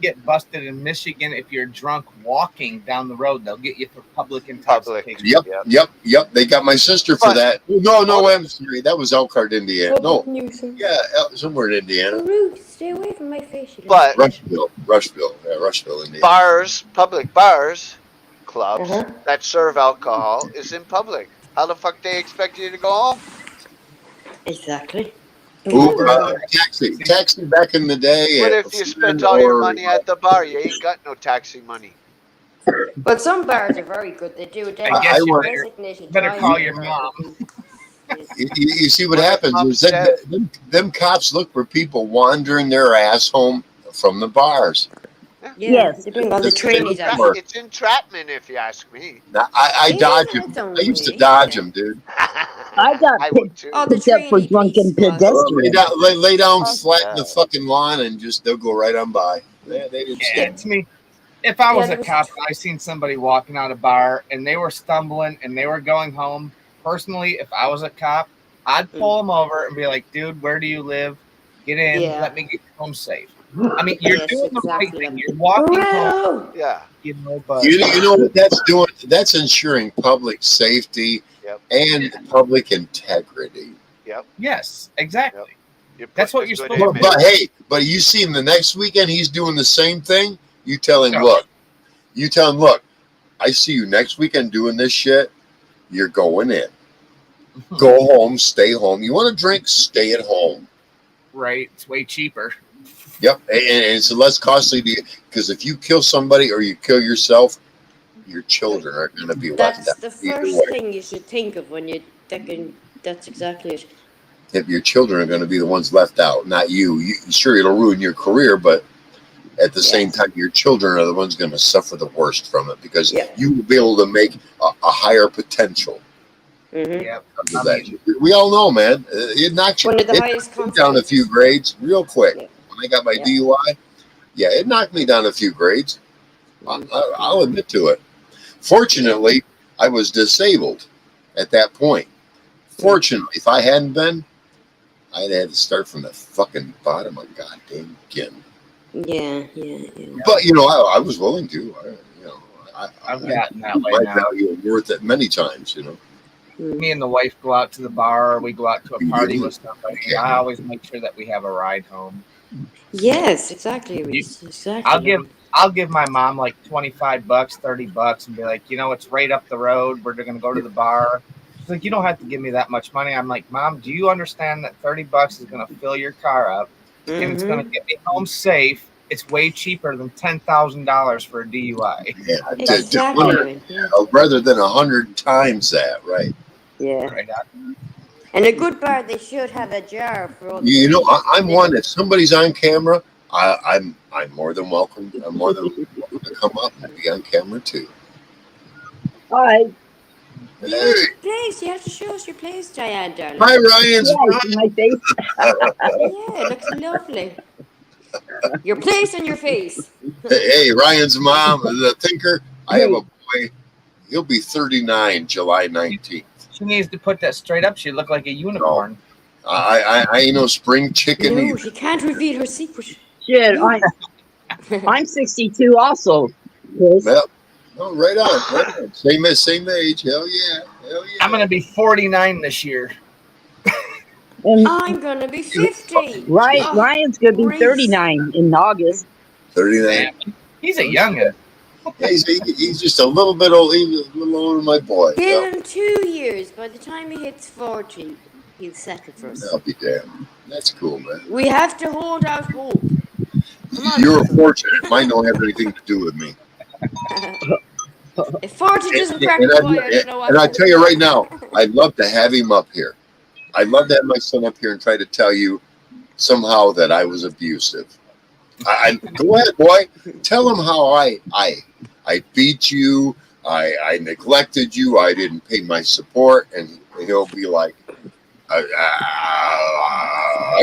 S2: get busted in Michigan if you're drunk walking down the road. They'll get you for public intoxication.
S3: Yep. They got my sister for that. No, I'm sorry. That was Elkhart, Indiana. No. Yeah, somewhere in Indiana.
S4: Ruth, stay away from my face.
S1: But
S3: Rushville. Yeah, Rushville, Indiana.
S1: bars, public bars, clubs
S4: Uh-huh.
S1: that serve alcohol is in public. How the fuck they expect you to go home?
S4: Exactly.
S3: Uber, taxi back in the day.
S1: What if you spent all your money at the bar? You ain't got no taxi money.
S4: But some bars are very good. They do. They
S2: I guess you better
S4: time.
S2: call your mom.
S3: You see what happens is that them cops look for people wandering their ass home from the bars.
S4: Yeah,
S5: Yes.
S4: they bring all the
S3: It's
S4: trainees out.
S3: Sure.
S1: It's entrapment, if you ask me.
S3: Now, I
S4: Yeah,
S3: dodge
S4: that's
S3: them.
S4: only
S3: I used to
S4: way,
S3: dodge
S4: yeah.
S3: them, dude.
S5: I got
S1: I would too.
S4: Oh, the
S5: picked up for
S4: trainee
S5: drunken
S4: police squad.
S5: pedestrians.
S3: Lay down
S1: Fuck
S3: flat in the
S1: that.
S3: fucking lawn and just they'll go right on by. They didn't
S2: Yeah,
S3: stand.
S2: to me, if I was
S4: Yeah,
S2: a cop and I seen somebody walking out of a bar and they were stumbling and they were going home, personally, if I was a cop, I'd pull them over and be like, dude, where do you live? Get in.
S4: Yeah.
S2: Let me get you home safe. I mean, you're
S4: Yes,
S2: doing the right
S4: exactly.
S2: thing. You're walking home,
S4: Hooray!
S1: Yeah.
S2: you know, but
S3: You know what that's doing? That's ensuring public safety
S1: Yep.
S3: and public integrity.
S2: yes, exactly.
S1: You're
S2: That's what
S1: putting a
S2: you're
S1: good
S2: supposed to
S3: But,
S2: do.
S1: image.
S3: hey, but you see him the next weekend, he's doing the same thing. You tell him,
S2: No.
S3: look, I see you next weekend doing this shit. You're going in. Go home, stay home. You want to drink? Stay at home.
S2: Right. It's way cheaper.
S3: Yep, and it's less costly because if you kill somebody or you kill yourself, your children are going to be left
S4: That's
S3: out.
S4: the
S3: Either
S4: first
S3: way,
S4: thing you should think of when you're thinking. That's exactly it.
S3: if your children are going to be the ones left out, not you. Sure, it'll ruin your career, but at the same time, your children are the ones going to suffer the worst from it because
S4: Yeah.
S3: you will be able to make a higher potential.
S4: Mm-hmm.
S2: Yep.
S3: Of that. We all know, man. It knocks you
S4: One of the
S3: it
S4: highest
S3: knocked me down a few grades real quick.
S4: Yeah.
S3: When I got my
S4: Yeah.
S3: DUI, yeah, it knocked me down a few grades. I'll admit to it. Fortunately, I was disabled at that point. Fortunately, if I hadn't been, I'd had to start from the fucking bottom of goddamn again.
S4: Yeah.
S3: But I was willing to.
S2: I've gotten that way
S3: my
S2: now.
S3: value and worth it many times.
S2: Me and the wife go out to the bar, or we go out to a party with somebody.
S3: Yeah.
S2: I always make sure that we have a ride home.
S4: Yes, exactly. Exactly.
S2: I'll give my mom like $25, $30 and be like, it's right up the road. We're going to go to the bar. She's like, you don't have to give me that much money. I'm like, Mom, do you understand that $30 is going to fill your car up and it's going to get me home safe? It's way cheaper than $10,000 for a DUI.
S3: Yeah,
S4: Exactly.
S3: rather than 100 times that, right?
S4: Yeah.
S2: Right.
S4: And a good bar, they should have a jar for all.
S3: I'm one. If somebody's on camera, I'm more than welcome. I'm more than welcome to come up and be on camera too.
S5: Hi.
S3: Hey,
S4: Place, you have to show us your place, Diane, darling.
S3: hi, Ryan's.
S5: Yeah, my face.
S4: Yeah, it looks lovely. Your place and your face.
S3: Hey, Ryan's mom, the thinker. I have a boy. He'll be 39 July 19th.
S2: She needs to put that straight up. She look like a unicorn.
S3: I ain't no spring chicken
S4: No,
S3: either.
S4: she can't reveal her secret.
S5: Shit, I'm 62 also. Chris.
S3: Well, oh, right on. Same age. Hell yeah.
S2: I'm going to be 49 this year.
S5: And
S4: I'm gonna be 50.
S5: Ryan's gonna be
S4: Reese.
S5: 39 in August.
S3: 39.
S2: He's a youngin.
S3: He's just a little bit old. He's a little older than my boy.
S4: Give him 2 years. By the time he hits 40, he'll settle for us.
S3: I'll be damned. That's cool, man.
S4: We have to hold out hope. Come on,
S3: You're
S4: Russell.
S3: fortunate. Mine don't have anything to do with me.
S4: If 40 doesn't crack
S3: And
S4: the boy, I don't know what.
S3: I tell you right now, I'd love to have him up here. I'd love to have my son up here and try to tell you somehow that I was abusive. Go ahead, boy. Tell him how I beat you. I neglected you. I didn't pay my support, and he'll be like, I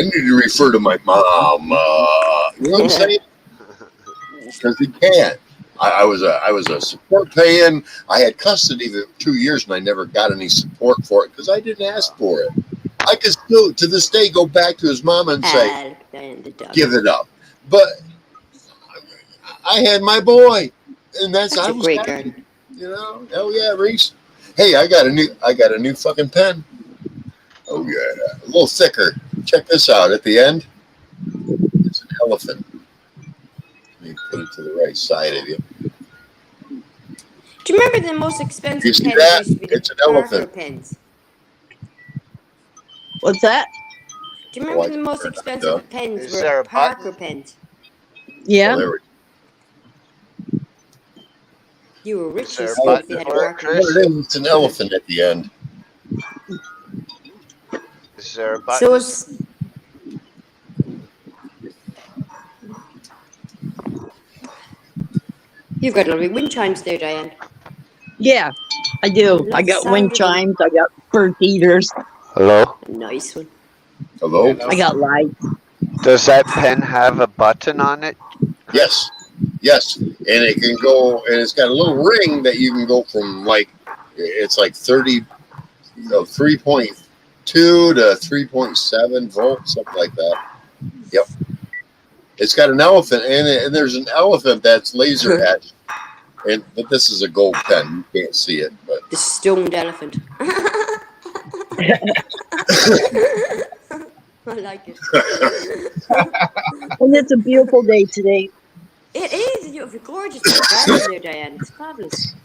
S3: need to refer to my mom. You know what I'm saying? Because he can't. I was a support paying. I had custody for 2 years, and I never got any support for it because I didn't ask for it. I could still, to this day, go back to his mom and say, give it up. But I had my boy, and that's I
S4: a
S3: was
S4: great
S3: happy.
S4: guy.
S3: Hell yeah, Reese. Hey, I got a new fucking pen. Oh yeah, a little thicker. Check this out. At the end, it's an elephant. Let me put it to the right side of you.
S4: Do you remember the most expensive
S3: You see
S4: pens
S3: that?
S4: used to be the
S3: It's an
S4: Parker
S3: elephant.
S4: pens?
S5: What's that?
S4: Do you remember
S3: I
S4: the most
S3: turned it
S4: expensive
S3: up.
S4: pens
S1: Is there
S4: were
S1: a
S4: Parker
S1: button?
S4: pens?
S5: Yeah.
S3: Oh, there we go.
S4: You were
S1: Is
S4: rich
S1: there a
S4: as fuck if
S1: button
S4: you had a
S1: for it,
S4: Parker.
S3: There
S1: Chris?
S3: it is. It's an elephant at the end.
S1: Is there a button?
S4: So it's you've got lovely wind chimes there, Diane.
S5: Yeah, I do. I got wind chimes. I got bird feeders.
S1: Hello?
S4: A nice one.
S3: Hello?
S5: I got lights.
S1: Does that pen have a button on it,
S3: Yes, yes, and it can go, and it's got a little ring that you can go from like it's like 3.2 to 3.7 volts, something like that. Yep, it's got an elephant, and there's an elephant that's laser etched, but this is a gold pen. You can't see it, but
S4: The stoned elephant. I like it.
S5: And it's a beautiful day today.
S4: It is. It's gorgeous. It's there, Diane. It's fabulous.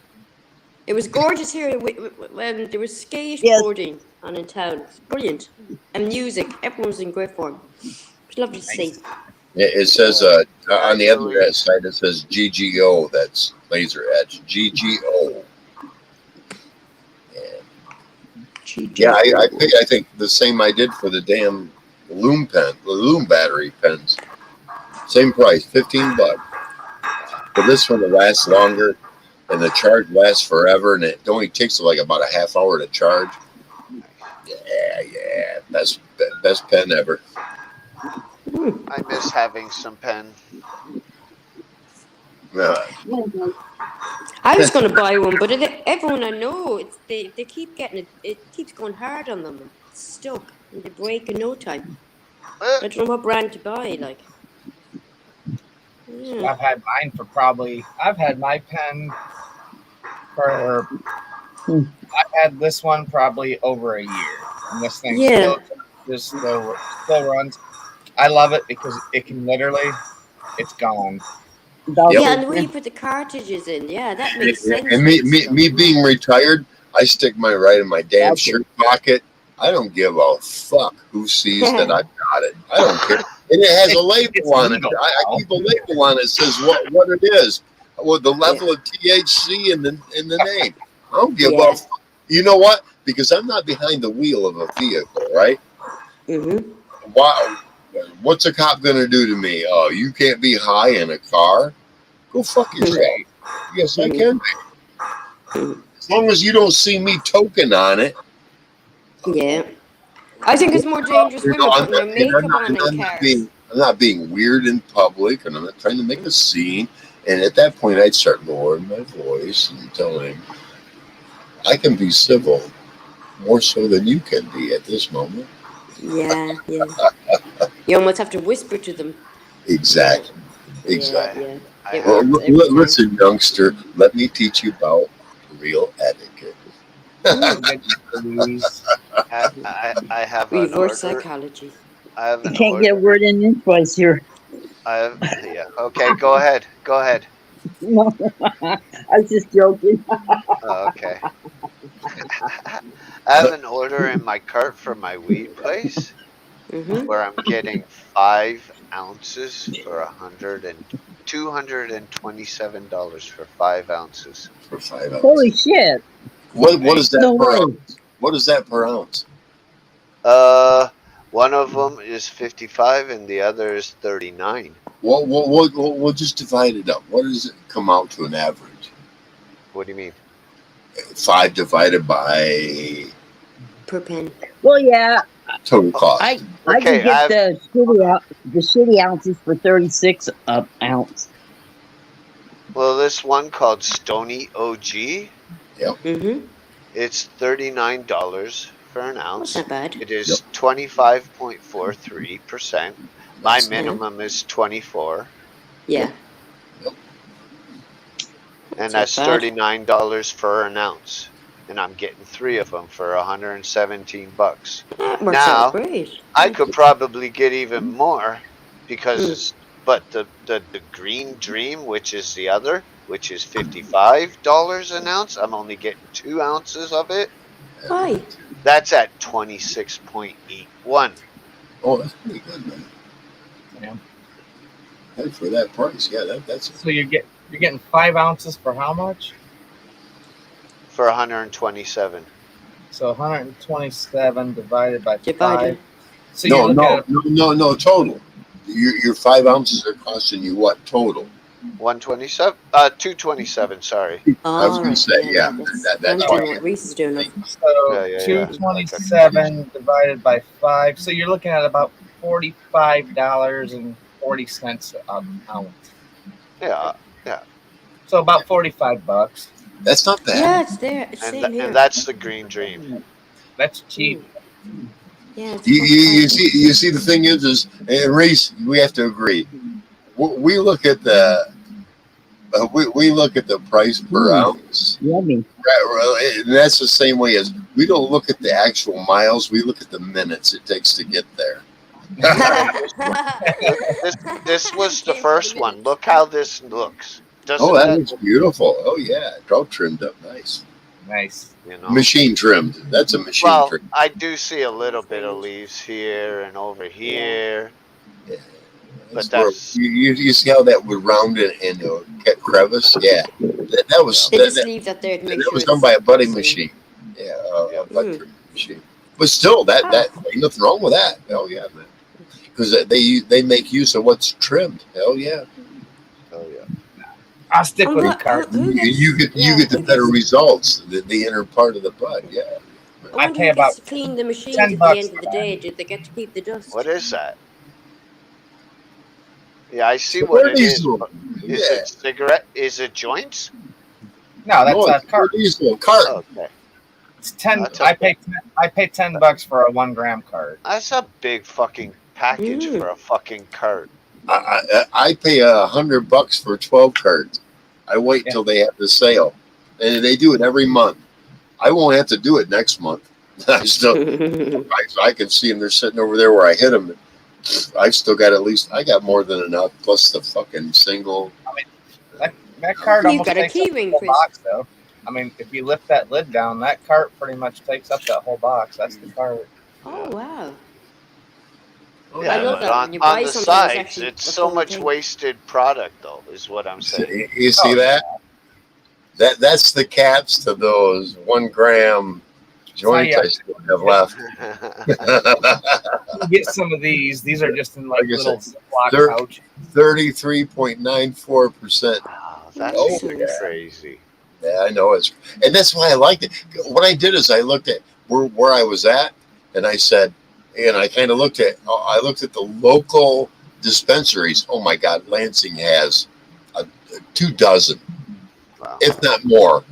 S4: It was gorgeous here when there was skateboarding on in town. It's brilliant. And music. Everyone was in great form. It's lovely to see.
S3: it says on the other side it says GGO. That's laser etch. GGO. Yeah, I think the same I did for the damn Loom pen, the Loom battery pens. Same price, $15. But this one will last longer, and the charge lasts forever, and it only takes like about a half hour to charge. Yeah, best pen ever.
S1: I miss having some pen.
S4: I was going to buy one, but everyone I know, they keep getting it. It keeps going hard on them. It's stuck. And they break in no time. I don't know what brand to buy. Like,
S2: I've had mine for I've had my pen for. I've had this one probably over a year, and this thing still runs. I love it because it can literally, it's gone.
S4: Yeah, and the way you put the cartridges in, that makes sense.
S3: And me being retired, I stick mine right in my damn shirt pocket. I don't give a fuck who sees that I've got it. I don't care. And it has a label on it. I keep a label on it that says what it is, with the level of THC in the name. I don't give a fuck. You know what? Because I'm not behind the wheel of a vehicle, right?
S4: Mm-hmm.
S3: Wow. What's a cop gonna do to me? Oh, you can't be high in a car? Go fuck yourself. Yes, I can be. As long as you don't see me token on it.
S4: Yeah. I think it's more dangerous women putting their makeup on in cars.
S3: I'm not being weird in public, and I'm not trying to make a scene. And at that point, I'd start lowering my voice and telling him, I can be civil more so than you can be at this moment.
S4: Yeah. You almost have to whisper to them.
S3: Exactly.
S4: Yeah.
S3: Well, listen, youngster, let me teach you about real etiquette.
S1: I have
S5: reverse
S4: psychology.
S1: I have
S5: you can't get a word in edgewise here.
S1: Okay, go ahead.
S5: No, I was just joking.
S1: Okay. I have an order in my cart for my weed place where I'm getting 5 ounces for $227 for 5 ounces.
S3: For 5 ounces.
S5: Holy shit!
S3: What is that per ounce? What is that per ounce?
S1: One of them is 55 and the other is 39.
S3: We'll just divide it up. What does it come out to an average?
S1: What do you mean?
S3: 5 divided by
S4: per pen.
S5: Well, yeah.
S3: Total cost.
S5: I can get the shitty ounces for 36 ounce.
S1: Well, this one called Stony OG.
S3: Yep.
S1: It's $39 for an ounce.
S4: That's not bad.
S1: It is 25.43%. My minimum is 24.
S4: Yeah.
S3: Yep.
S1: And that's $39 for an ounce. And I'm getting 3 of them for $117.
S4: That works out great.
S1: I could probably get even more because but the Green Dream, which is the other, which is $55 an ounce, I'm only getting 2 ounces of it.
S4: Why?
S1: That's at 26.81.
S3: Oh, that's pretty good, man.
S2: Yeah.
S3: And for that price, that's.
S2: So you're getting 5 ounces for how much?
S1: For 127.
S2: So 127 divided by 5. So
S3: no, total. Your 5 ounces are costing you what total?
S1: 127. 227. Sorry.
S3: I was going to say, that's
S4: what Reese is doing.
S2: So 227 divided by 5. So you're looking at about $45.40 an ounce.
S1: Yeah,
S2: So about $45.
S3: That's not bad.
S4: Yeah, it's there. It's
S1: and
S4: same here.
S1: and that's the green dream.
S2: That's cheap.
S4: Yeah, it's
S3: You
S4: 45.
S3: see, the thing is, and Reese, we have to agree. We look at the we look at the price per ounce.
S5: Yummy.
S3: And that's the same way as we don't look at the actual miles. We look at the minutes it takes to get there.
S1: This was the first one. Look how this looks. Doesn't
S3: Oh, that
S1: that,
S3: looks beautiful. Oh yeah, drought trimmed up nice.
S2: Nice.
S1: you know?
S3: Machine trimmed. That's a machine
S1: Well,
S3: trim.
S1: I do see a little bit of leaves here and over here. But that's
S3: You see how that would round it into a crevice? Yeah, that was
S4: They just
S3: that
S4: leave that there to make
S3: that
S4: sure
S3: was
S4: it's
S3: done by a budding
S4: same.
S3: machine. Yeah,
S1: Yeah.
S3: a bud trimming machine. But still, that ain't nothing wrong with that. Hell yeah, man. Because they make use of what's trimmed. Hell yeah.
S1: oh yeah.
S2: I'll stick
S4: Oh,
S2: with the
S4: what-
S2: cart.
S4: who gets-
S3: You get the
S4: who
S3: better
S4: gets-
S3: results. The inner part of the bud. Yeah.
S4: I wonder
S2: pay
S4: who
S2: about
S4: gets to clean the machines
S2: $10
S4: at the end
S2: for
S4: of the day. Did they get to keep the dust?
S1: What is that? Yeah, I see
S3: So
S1: what
S3: where
S1: it
S3: these
S1: is.
S3: little-
S1: but
S3: Yeah.
S1: Is it cigarette? Is it joints?
S2: No, that's
S3: No,
S2: a
S3: it's
S2: cart.
S3: these little cart.
S1: Okay,
S2: It's 10.
S1: That's
S2: I pay $10 for a 1 gram cart.
S1: that's a big fucking package
S4: Mm.
S1: for a fucking cart.
S3: I pay $100 for 12 cards. I wait
S2: Yeah.
S3: till they have the sale, and they do it every month. I won't have to do it next month. I still, I can see them. They're sitting over there where I hit them. I still got I got more than enough plus the fucking single.
S2: That cart
S4: You've
S2: almost
S4: got a
S2: takes
S4: key
S2: up the
S4: ring,
S2: whole
S4: Chris.
S2: box, though. I mean, if you lift that lid down, that cart pretty much takes up that whole box. That's the cart.
S4: Oh wow!
S1: Yeah,
S4: I love
S1: but
S4: that when you
S1: on
S4: buy
S1: the
S4: something, it's
S1: sides,
S4: actually
S1: it's
S4: a
S1: so
S4: full
S1: much
S4: thing.
S1: wasted product, though, is what I'm saying.
S3: You see
S2: Oh,
S3: that? That's the caps to those 1 gram joints
S2: yeah.
S3: I still have left.
S2: You get some of these. These are just in like
S3: Like I
S2: little
S3: said,
S2: Ziploc
S3: they're-
S2: pouches.
S3: 33.94%.
S1: Wow, that's
S3: Oh,
S4: yeah.
S1: crazy.
S3: Yeah, I know and that's why I liked it. What I did is I looked at where I was at, and I said, and I kind of looked at the local dispensaries. Oh my God, Lansing has 24,
S1: Wow.
S3: if not more.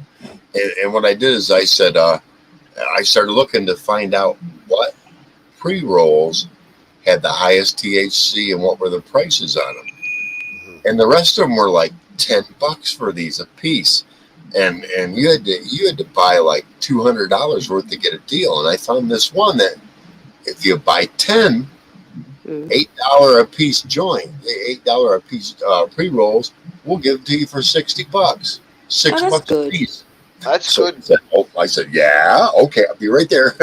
S3: And what I did is I said, I started looking to find out what pre-rolls had the highest THC and what were the prices on them.
S1: Mhm.
S3: And the rest of them were like $10 for these a piece, and you had to buy like $200 worth to get a deal. And I found this one that if you buy 10,
S4: Mm.
S3: $8 a piece joint, $8 a piece pre rolls, we'll give it to you for $60, $6
S4: that's
S3: a
S4: good.
S3: piece.
S1: That's
S3: So
S1: good,
S3: I said, yeah, okay, I'll be right there.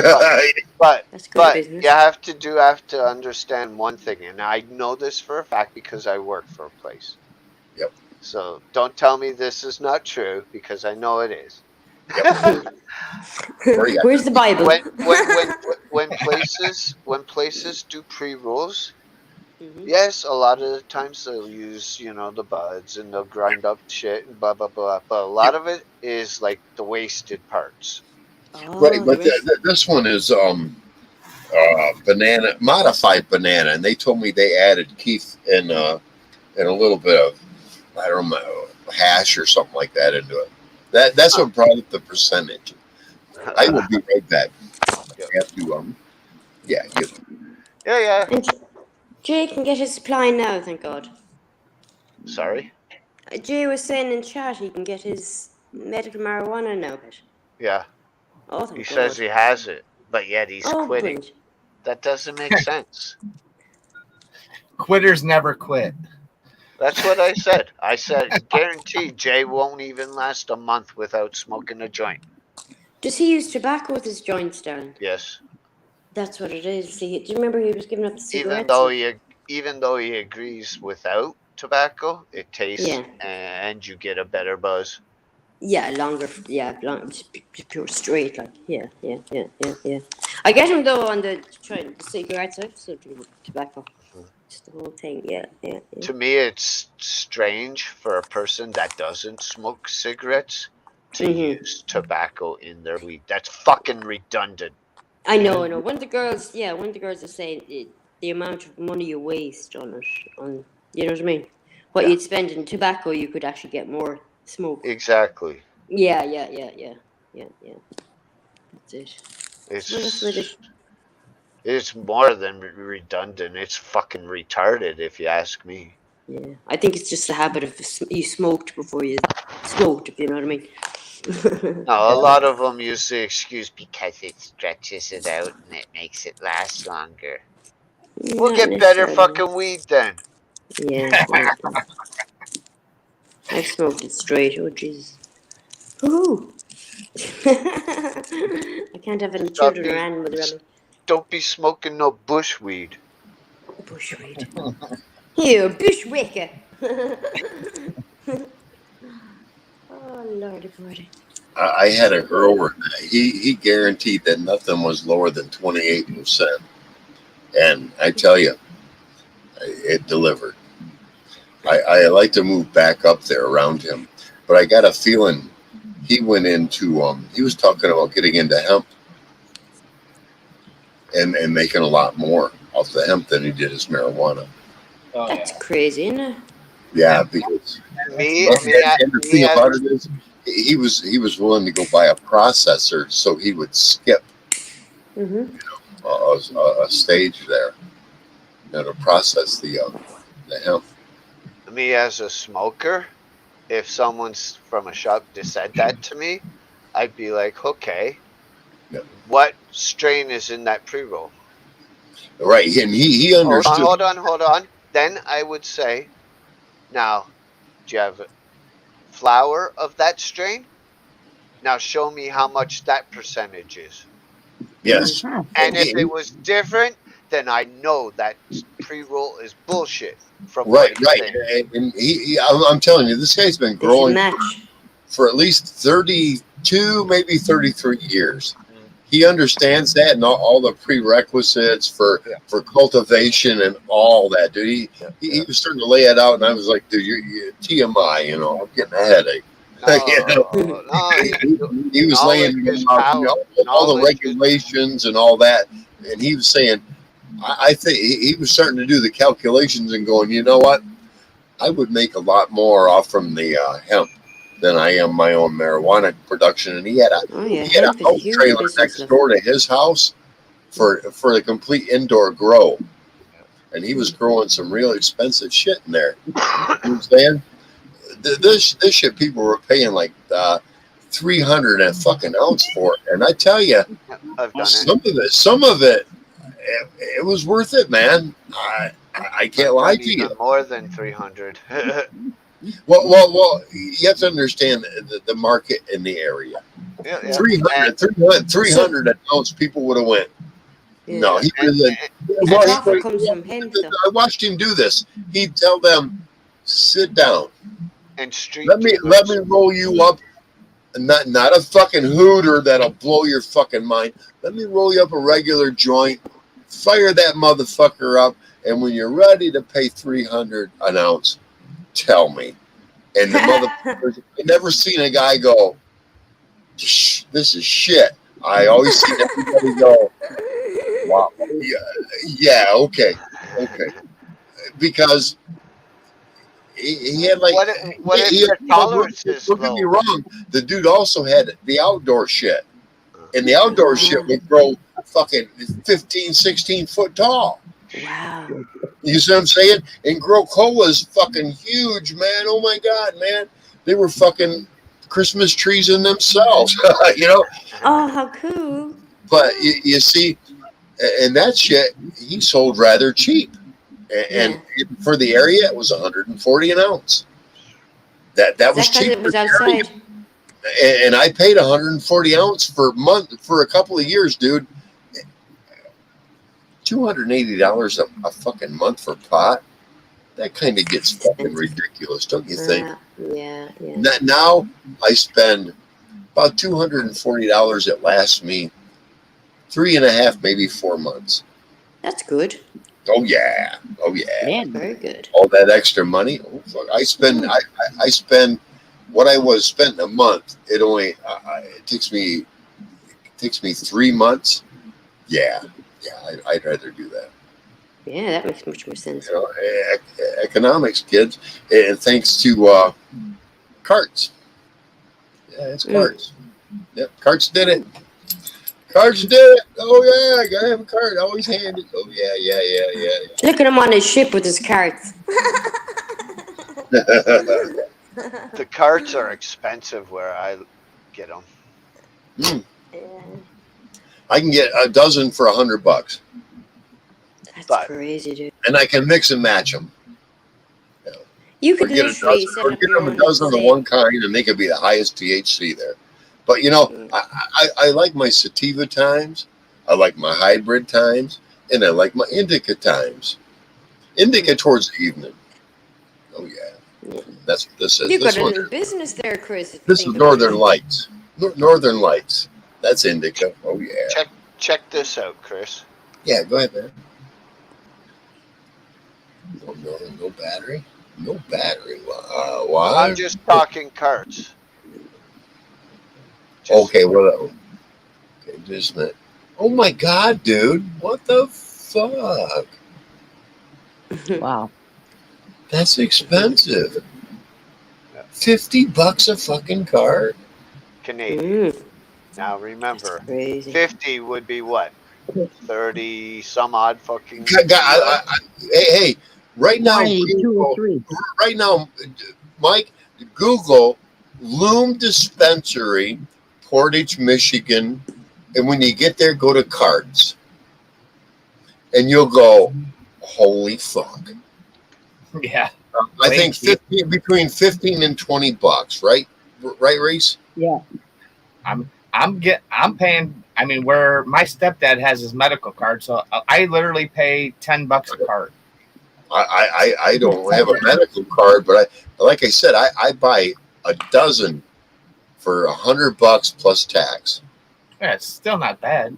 S1: but
S4: That's good
S1: but
S4: business.
S1: you have to understand one thing, and I know this for a fact because I work for a place.
S3: Yep.
S1: So don't tell me this is not true because I know it is.
S4: Where's the Bible?
S1: When places do pre-rolls,
S4: Mhm.
S1: yes, a lot of the times they'll use, the buds and they'll grind up shit and blah blah blah. But a lot of it is like the wasted parts.
S4: Oh,
S3: Right, but
S4: the rest-
S3: this one is banana, modified banana, and they told me they added Keith and a little bit of, I don't know, hash or something like that into it. That's what brought up the percentage. I will be right back.
S1: Yep.
S3: I have to
S1: Yeah.
S4: And Jay can get his supply now, thank God.
S1: Sorry.
S4: Jay was saying in chat he can get his medical marijuana now, but
S1: Yeah.
S4: oh, thank
S1: He
S4: God.
S1: says he has it, but yet he's
S4: oh,
S1: quitting.
S4: brilliant.
S1: That doesn't make sense.
S2: Quitters never quit.
S1: That's what I said. I said, guaranteed Jay won't even last a month without smoking a joint.
S4: Does he use tobacco with his joints, darling?
S1: Yes.
S4: That's what it is. See, do you remember he was giving up the cigarettes?
S1: Even though he agrees without tobacco, it tastes
S4: Yeah.
S1: and you get a better buzz.
S4: Yeah, longer. Yeah, just pure straight. Like, yeah. I get him though on the trying the cigarettes. I still do tobacco. Just the whole thing. Yeah.
S1: To me, it's strange for a person that doesn't smoke cigarettes to
S4: Mhm.
S1: use tobacco in their weed. That's fucking redundant.
S4: I know. One of the girls are saying the amount of money you waste on it. You know what I mean? what
S1: Yeah.
S4: you'd spend in tobacco, you could actually get more smoke.
S1: Exactly.
S4: Yeah. That's it. Well, that's what
S1: It's it's more than redundant. It's fucking retarded, if you ask me.
S4: Yeah, I think it's just the habit of you smoked before you smoked, if you know what I mean.
S1: No, a lot of them use the excuse because it stretches it out and it makes it last longer. We'll
S4: Not
S1: get better
S4: necessarily.
S1: fucking weed then.
S4: Yeah. I've smoked it straight. Oh Jesus. Woohoo! I can't have any
S1: Stop
S4: children or
S1: me.
S4: animals around me.
S1: Don't be smoking no bushweed.
S4: Bushweed. You bushwicker. Oh Lordy Lordy.
S3: I had a grower. He guaranteed that nothing was lower than 28%, and I tell you, it delivered. I like to move back up there around him, but I got a feeling he went into he was talking about getting into hemp and making a lot more off the hemp than he did his marijuana.
S2: Oh,
S4: That's
S2: yeah.
S4: crazy, isn't it?
S3: Yeah, because
S1: Me,
S3: and the thing
S1: as-
S3: about it is he was willing to go buy a processor so he would skip
S4: Mm-hmm.
S3: a stage there, to process the hemp.
S1: me as a smoker, if someone's from a shop just said that to me, I'd be like, okay,
S3: Yeah.
S1: what strain is in that pre-roll?
S3: Right, and he understood.
S1: Hold on. Then I would say, now, do you have flower of that strain? Now show me how much that percentage is.
S3: Yes,
S1: And if it was different, then I know that pre-roll is bullshit. From
S3: right.
S1: what he's saying.
S3: And I'm telling you, this guy's been
S4: They should
S3: growing
S4: match.
S3: for at least 32, maybe 33 years. He understands that and all the prerequisites for cultivation and all that, dude. He was starting to lay it out, and I was like, dude, you're TMI, I'm getting a headache. He was laying out all the regulations and all that, and he was saying, I think he was starting to do the calculations and going, you know what? I would make a lot more off from the hemp than I am my own marijuana production. And he had a
S4: hemp is a
S3: house
S4: huge
S3: trailer
S4: business.
S3: next door to his house for the complete indoor grow. And he was growing some real expensive shit in there. You know what I'm saying? This shit people were paying like $300 a fucking ounce for it. And I tell you,
S1: I've done
S3: some of it, it was worth it, man. I can't lie to you.
S1: More than 300.
S3: Well, you have to understand the market in the area.
S1: Yeah.
S3: 300 an ounce, people would have went.
S4: Yeah.
S3: No, he
S4: profit comes from hemp, though.
S3: I watched him do this. He'd tell them, "Sit down.
S1: And street.
S3: Let me roll you up. Not a fucking hooter that'll blow your fucking mind. Let me roll you up a regular joint. Fire that motherfucker up, and when you're ready to pay 300 an ounce, tell me." And the motherfuckers, I never seen a guy go, "This is shit." I always see everybody go, "Wow, yeah, okay," because he had like
S1: what if your tolerance is
S3: don't get me
S1: low?
S3: wrong, the dude also had the outdoor shit, and the outdoor shit would grow fucking 15, 16 foot tall.
S4: Wow.
S3: You see what I'm saying? And grow colas fucking huge, man. Oh my god, man, they were fucking Christmas trees in themselves.
S4: Oh, how cool.
S3: But you see, and that shit he sold rather cheap, and for the area it was 140 an ounce. That was cheap.
S4: It was outside.
S3: And I paid 140 ounce for a couple of years, dude. $280 a fucking month for pot. That kind of gets fucking ridiculous, don't you think?
S4: Yeah.
S3: Now I spend about $240. It lasts me 3.5, maybe 4 months.
S4: That's good.
S3: Oh yeah.
S4: Yeah, very good.
S3: All that extra money. Oh, fuck. I spend what I was spending a month. It only it takes me 3 months. Yeah. I'd rather do that.
S4: Yeah, that makes much more sense.
S3: You know, economics, kids, and thanks to carts. Yeah, it's carts. Yep, carts did it. Carts did it. Oh yeah, I gotta have a cart. Always handy. Oh yeah.
S4: Look at him on his ship with his carts.
S1: The carts are expensive where I get them.
S3: I can get a dozen for $100,
S4: That's
S1: But-
S4: crazy, dude.
S3: and I can mix and match them.
S4: You
S3: Or
S4: could
S3: get a
S4: literally
S3: dozen,
S4: set
S3: or
S4: up
S3: get
S4: your
S3: them a
S4: own
S3: dozen of
S4: sale.
S3: one kind, and they could be the highest THC there. But you know, I like my sativa times, I like my hybrid times, and I like my indica times. Indica towards the evening. Oh yeah, that's what this is.
S4: You
S3: This
S4: got a
S3: one,
S4: new business there, Chris. if you
S3: this is
S4: think about
S3: Northern
S4: it.
S3: Lights. Northern Lights. That's indica. Oh yeah.
S1: Check this out, Chris.
S3: Yeah, go ahead, man. No battery. No battery. Why?
S1: I'm just talking carts. Just-
S3: Okay, well, okay, just a minute. Oh my God, dude! What the fuck?
S5: Wow.
S3: That's expensive. $50 a fucking cart.
S1: Canadian.
S4: Mm,
S1: Now remember,
S4: crazy.
S1: 50 would be what? 30 some odd fucking.
S3: Hey, right now,
S5: 2
S3: Google,
S5: or 3.
S3: right now, Mike, Google Loom Dispensary, Portage, Michigan, and when you get there, go to carts, and you'll go, holy fuck!
S2: Yeah.
S3: I think
S2: Thank you.
S3: between $15 and $20, right? Right, Reese?
S5: Yeah.
S2: I'm paying. I mean, where my stepdad has his medical card, so I literally pay $10 a cart.
S3: I don't have a medical card, but like I said, I buy a dozen for $100 plus tax.
S2: Yeah, it's still not bad.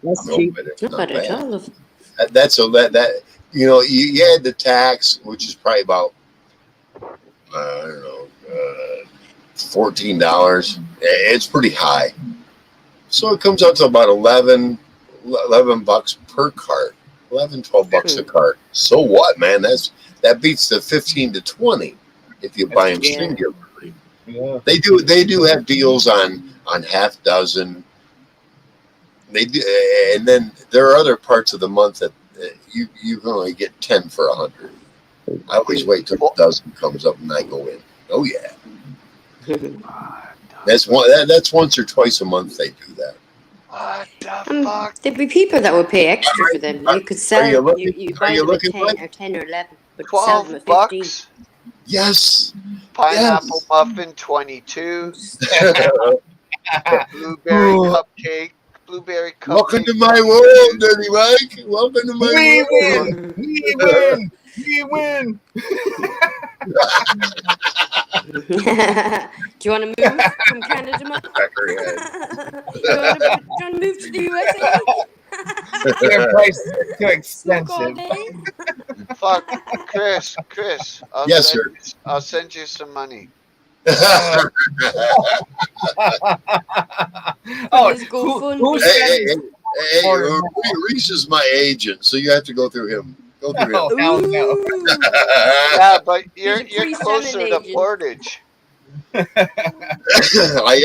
S5: That's
S3: No,
S5: cheap.
S3: but it's
S4: Not
S3: not
S4: bad at
S3: bad.
S4: all.
S3: That's so that you know you add the tax, which is probably about I don't know $14. It's pretty high, so it comes out to about $11 per cart. $12 a cart. So what, man? That beats the 15 to 20 if you buy them
S4: Yeah.
S3: singularly.
S2: Yeah.
S3: They do have deals on half dozen. They do, and then there are other parts of the month that you can only get 10 for $100. I always wait till the dozen comes up and I go in. Oh yeah, that's once or twice a month they do that.
S1: What the fuck?
S4: There'd be people that would pay extra for them. You could sell
S3: you
S4: them.
S3: looking-
S4: You
S3: are
S4: buy
S3: you
S4: them at
S3: looking
S4: 10
S3: like-
S4: or 10 or 11, but sell them
S1: $12
S4: at 15.
S1: bucks.
S3: Yes.
S1: Pineapple muffin 22. Blueberry cupcake. Blueberry cupcake.
S3: Welcome to my world, Dirty Mike. Welcome to my world.
S2: We win. We win.
S4: Do you want to move from Canada, Mike? do you want to move to the USA?
S2: Their price is too
S4: Smoke all
S2: expensive.
S4: day?
S1: Fuck, Chris.
S3: Yes, sir.
S1: I'll send you some money.
S2: Oh,
S4: Just go fund
S2: who
S4: me.
S2: sends?
S3: Reese is my agent, so you have to go through him. Go through
S2: No,
S3: him.
S2: hell no.
S4: Ooh.
S1: Yeah, but you're
S4: Please send
S1: closer
S4: an
S1: to
S4: agent.
S1: Portage.
S3: I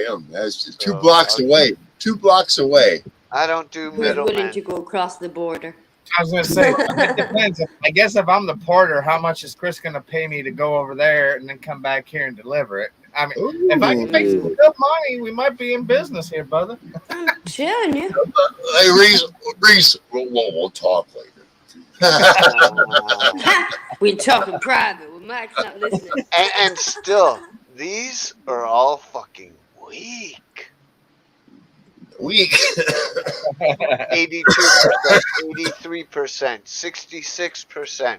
S3: am. That's just 2
S1: Oh,
S3: blocks
S1: okay.
S3: away. 2 blocks away.
S1: I don't do
S4: Who's willing
S1: middlemen.
S4: to go across the border?
S2: I was gonna say it depends. I guess if I'm the porter, how much is Chris gonna pay me to go over there and then come back here and deliver it? I mean, if I can make some good money, we might be in business here, brother.
S4: I'm telling you.
S3: Hey, Reese, we'll talk later.
S4: We're talking private. Well, Mike's not listening.
S1: And still, these are all fucking weak.
S3: Weak.
S1: 82%, 83%, 66%,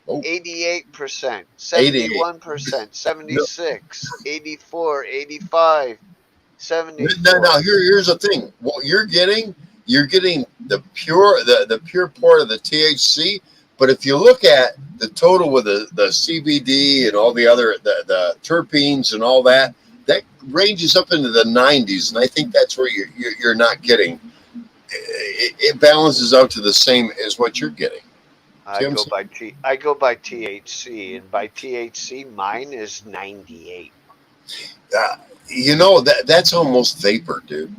S3: Oh.
S1: 88%, 71%, 76, 84, 85, 74.
S3: Now here's the thing. What you're getting the pure part of the THC. But if you look at the total with the CBD and all the other the terpenes and all that ranges up into the 90s, and I think that's where you're not getting. It balances out to the same as what you're getting.
S1: I go by THC, and by THC, mine is 98.
S3: That's almost vapor, dude.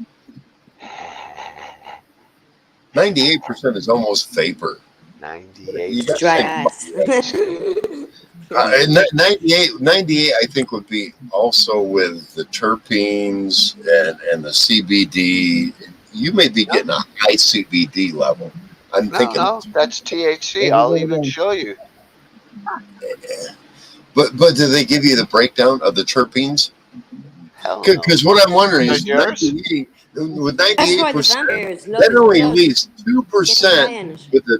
S3: 98% is almost vapor.
S1: 98.
S4: Dry ass.
S3: 98, I think, would be also with the terpenes and the CBD. You may be getting a high CBD level. I'm thinking.
S1: No, that's THC. I'll even show you.
S3: But do they give you the breakdown of the terpenes?
S1: Hell no.
S3: Because what I'm wondering is,
S1: Yours?
S3: with
S4: That's why the
S3: 98%,
S4: vampires love
S3: that only
S4: it.
S3: leaves
S4: Get
S3: 2%
S4: high on it.
S3: with the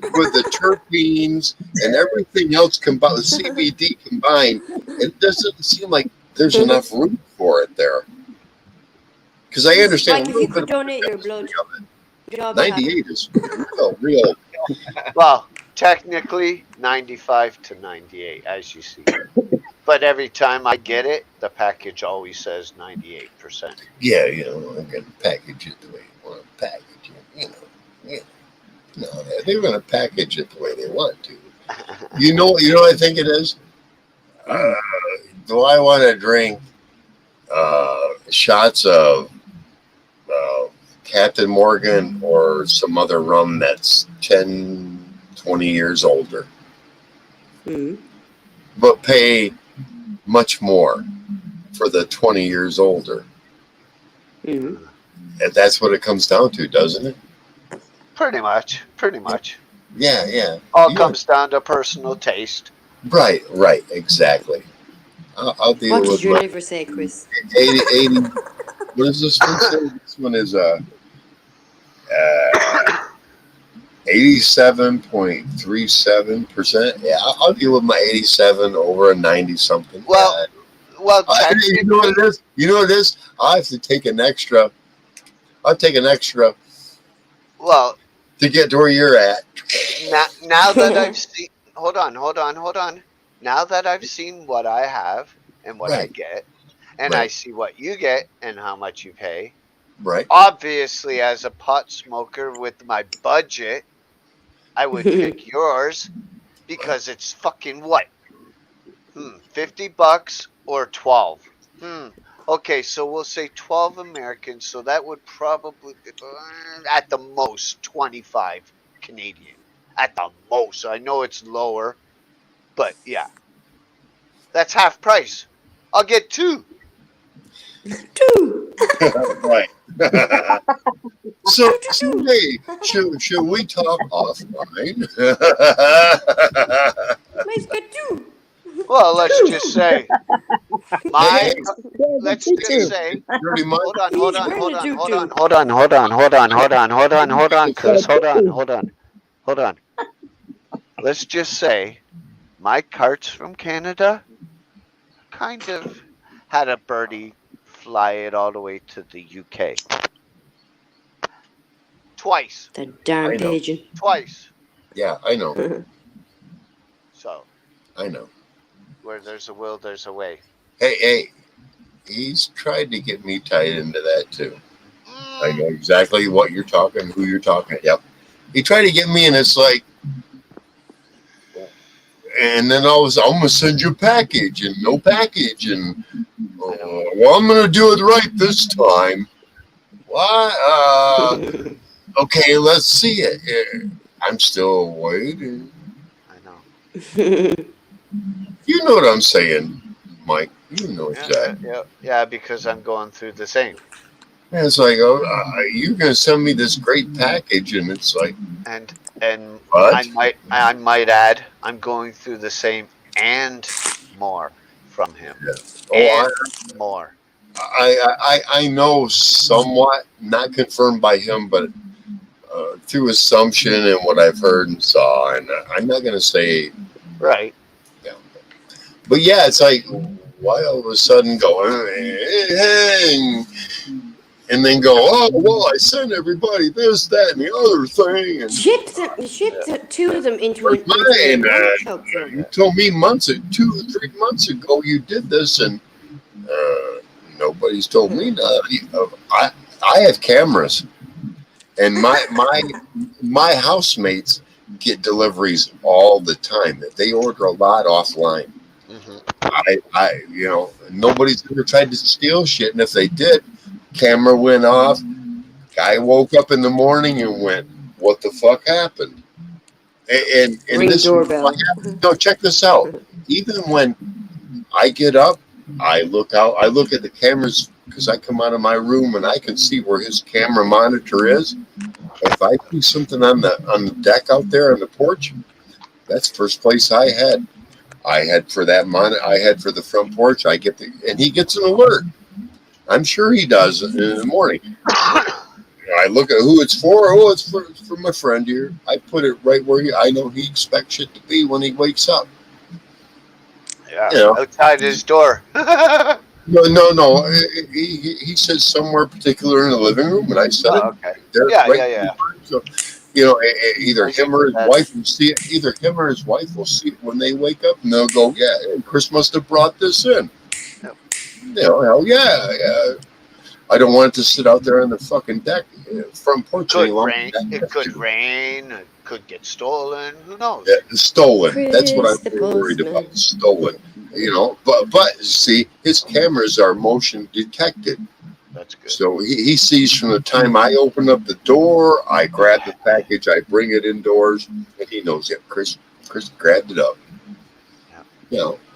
S3: terpenes and everything else combined, the CBD combined. It doesn't seem like there's enough room for it there. Because I understand
S4: Like if you could donate your blood. You'd all be happy.
S3: 98 is real.
S1: Well, technically 95 to 98, as you see. But every time I get it, the package always says 98%.
S3: Yeah, I'm going to package it the way you want to package it. No, they're going to package it the way they want to. You know what I think it is? Do I want to drink shots of Captain Morgan or some other rum that's 10, 20 years older, but pay much more for the 20 years older? And that's what it comes down to, doesn't it?
S1: Pretty much.
S3: Yeah.
S1: All comes down to personal taste.
S3: Right, exactly. I'll deal
S4: What
S3: with
S4: does your
S3: my
S4: liver say, Chris?
S3: 80. What does this one say? This one is 87.37%. Yeah, I'll deal with my 87 over a 90 something.
S1: Well,
S3: you know what it is? I have to take an extra. I'll take an extra.
S1: Well,
S3: to get to where you're at.
S1: Now that I've seen, hold on. Now that I've seen what I have and what I get, and I see what you get and how much you pay.
S3: Right.
S1: Obviously, as a pot smoker with my budget, I would pick yours because it's fucking what? $50 or 12? Okay, so we'll say 12 American, so that would probably at the most 25 Canadian. At the most. I know it's lower, but yeah. That's half price. I'll get 2.
S3: Right. So hey, should we talk offline?
S4: Let's get 2.
S1: Well, let's just say let's just say hold on, Chris. Hold on. Let's just say my carts from Canada kind of had a birdie fly it all the way to the UK. Twice.
S4: The darn pigeon.
S1: Twice.
S3: Yeah, I know.
S1: So.
S3: I know.
S1: Where there's a will, there's a way.
S3: Hey, he's tried to get me tied into that too. I know exactly what you're talking, who you're talking. Yep. He tried to get me, and it's like, and then all of a sudden, I'm going to send you a package, and no package, and well, I'm going to do it right this time. What? Okay, let's see it. I'm still waiting.
S1: I know.
S3: You know what I'm saying, Mike. You know exactly.
S1: Yeah, because I'm going through the same.
S3: And it's like, you're going to send me this great package, and it's like,
S1: and
S3: what?
S1: I might add, I'm going through the same and more from him.
S3: Yeah.
S1: More.
S3: I know somewhat, not confirmed by him, but through assumption and what I've heard and saw, and I'm not going to say
S1: right.
S3: Yeah. But yeah, it's like, why all of a sudden go, and then go, oh, well, I sent everybody this, that, and the other thing. And
S4: shipped 2 of them into a workshop.
S3: You told me 2 or 3 months ago you did this, and nobody's told me nothing. I have cameras, and my housemates get deliveries all the time. They order a lot offline. Nobody's ever tried to steal shit, and if they did, camera went off. Guy woke up in the morning and went, "What the fuck happened?" And
S4: Ring
S3: this
S4: doorbell.
S3: no, check this out. Even when I get up, I look out. I look at the cameras because I come out of my room and I can see where his camera monitor is. If I see something on the deck out there on the porch, that's first place I had. I had for that I had for the front porch. And he gets an alert. I'm sure he does in the morning. I look at who it's for. Oh, it's for my friend here. I put it right where I know he expects it to be when he wakes up.
S1: Yeah, outside his door.
S3: No. He says somewhere particular in the living room, and I said it.
S1: Okay.
S3: There,
S1: Yeah.
S3: So, either him or his wife will see it. Either him or his wife will see it when they wake up, and they'll go, "Yeah, Chris must have brought this in."
S1: Yep.
S3: Hell yeah. I don't want it to sit out there on the fucking deck, front porch.
S1: Could rain. It could rain. It could get stolen. Who knows?
S3: Yeah, stolen.
S4: Chris
S3: That's what
S4: the
S3: I'm worried
S4: postman.
S3: about. Stolen. But see, his cameras are motion detected.
S1: That's good.
S3: So he sees from the time I open up the door, I grab the package, I bring it indoors, and he knows it. Chris grabbed it up.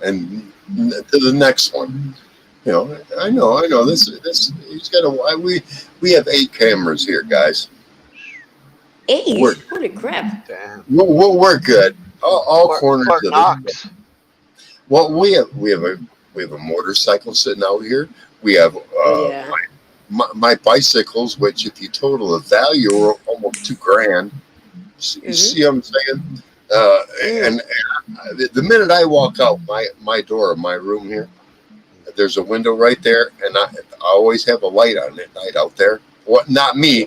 S3: And to the next one. I know. This. He's got we have 8 cameras here, guys.
S4: 8?
S3: We're-
S4: Holy crap.
S1: Damn.
S3: We're good. All corners
S1: Fort
S3: of
S1: Knox.
S3: it. Well, we have a motorcycle sitting out here. We have
S4: Yeah.
S3: my bicycles, which if you total the value are almost $2,000. You see what I'm saying? And the minute I walk out my door of my room here, there's a window right there, and I always have a light on at night out there. What? Not me,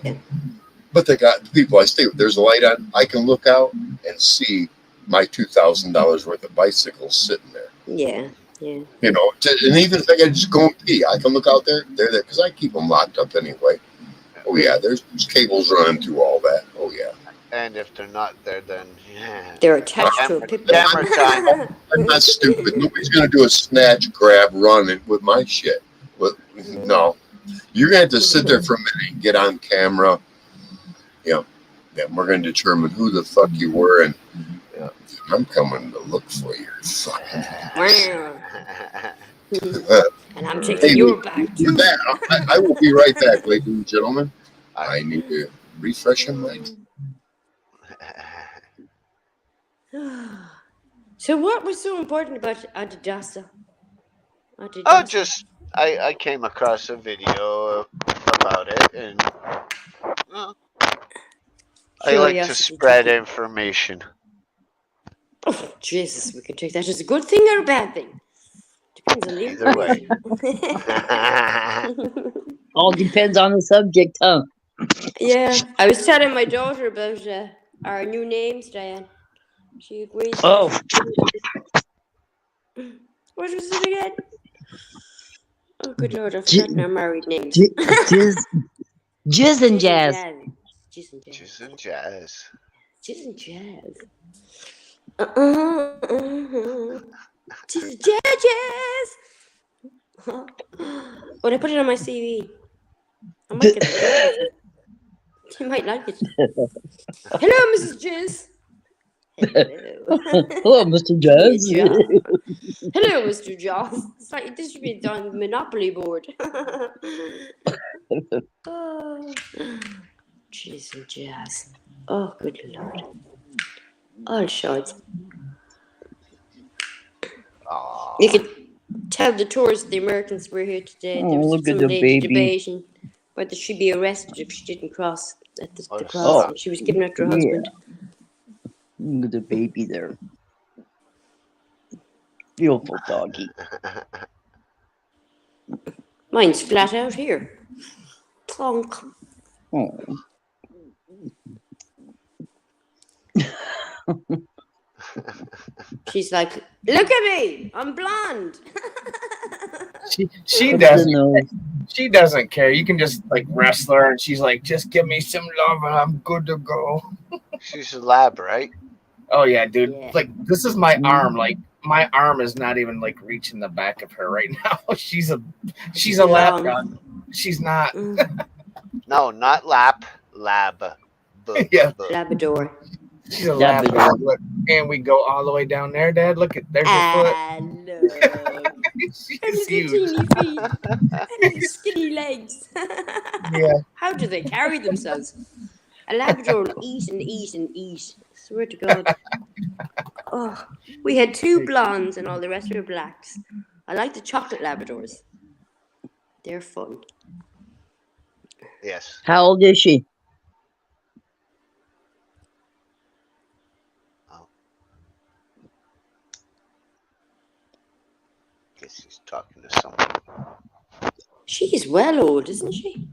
S3: but the people I stay with. There's a light on. I can look out and see my $2,000 worth of bicycles sitting there.
S4: Yeah.
S3: And even if I gotta just go and pee, I can look out there. They're there because I keep them locked up anyway. Oh yeah, there's cables running through all that. Oh yeah.
S1: And if they're not there, then
S4: They're attached to a pip.
S1: Camera time.
S3: I'm not stupid. Nobody's gonna do a snatch, grab, run with my shit. No, you're gonna have to sit there for a minute and get on camera. Then we're gonna determine who the fuck you were, and I'm coming to look for your fucking ass.
S4: And I'm taking your back too.
S3: With that, I will be right back, ladies and gentlemen. I need to refresh my mind.
S4: So what was so important about Adidas?
S1: I came across a video about it, and I like to
S4: Curiosity
S1: spread
S4: taken.
S1: information.
S4: Oh, Jesus, we can take that as a good thing or a bad thing. Depends on the
S1: Either way.
S5: All depends on the subject, huh?
S4: Yeah, I was telling my daughter about our new names, Diane. She agreed.
S5: Oh,
S4: What was it again? Oh, good Lord, I've
S5: J-
S4: forgotten our married names.
S5: Jizz and Jazz.
S4: Jizz and Jazz.
S1: Jizz and jazz.
S4: Jizz and Jazz. Jizz and Jazz. When I put it on my CV, I might get it. You might like it. Hello, Mrs. Jizz. Hello.
S5: Hello, Mr. Jazz.
S4: Yeah. Hello, Mr. Jaws. It's like this should be on the Monopoly board. Oh, Jizz and Jazz. Oh, good Lord. All short.
S1: Aw.
S4: You could tell the tourists, the Americans were here today.
S5: Oh,
S4: There was
S5: look at
S4: some
S5: the
S4: lady
S5: baby.
S4: debating whether she'd be arrested if she didn't cross at the
S1: Oh,
S4: crossing. She was giving it to her
S5: yeah.
S4: husband.
S5: Look at the baby there. Beautiful doggy.
S4: Mine's flat out here. Plonk.
S5: Oh.
S4: She's like, look at me, I'm blonde.
S2: She
S5: Up
S2: doesn't.
S5: the nose.
S2: She doesn't care. You can just like wrestle her, and she's like, "Just give me some love, and I'm good to go."
S1: She's a lab, right?
S2: Oh yeah, dude.
S4: Yeah.
S2: Like this is my
S5: Mhm.
S2: arm. Like my arm is not even like reaching the back of her right now. She's a lap
S4: Long.
S2: dog. She's not.
S4: Mm,
S1: No, not lap. Lab.
S2: Yeah.
S4: Labrador.
S2: She's a
S5: Yeah,
S2: lap
S5: but-
S2: dog. Look, and we go all the way down there, Dad. Look at there's her foot.
S4: Hello.
S2: She's
S4: Her little
S2: huge.
S4: teeny feet. Her little skinny legs.
S2: Yeah.
S4: How do they carry themselves? A Labrador will eat and eat and eat. I swear to God. Oh, we had 2 blondes and all the rest were blacks. I like the chocolate Labradors. They're fun.
S1: Yes.
S5: How old is she?
S1: Guess he's talking to someone.
S4: She's well old, isn't she?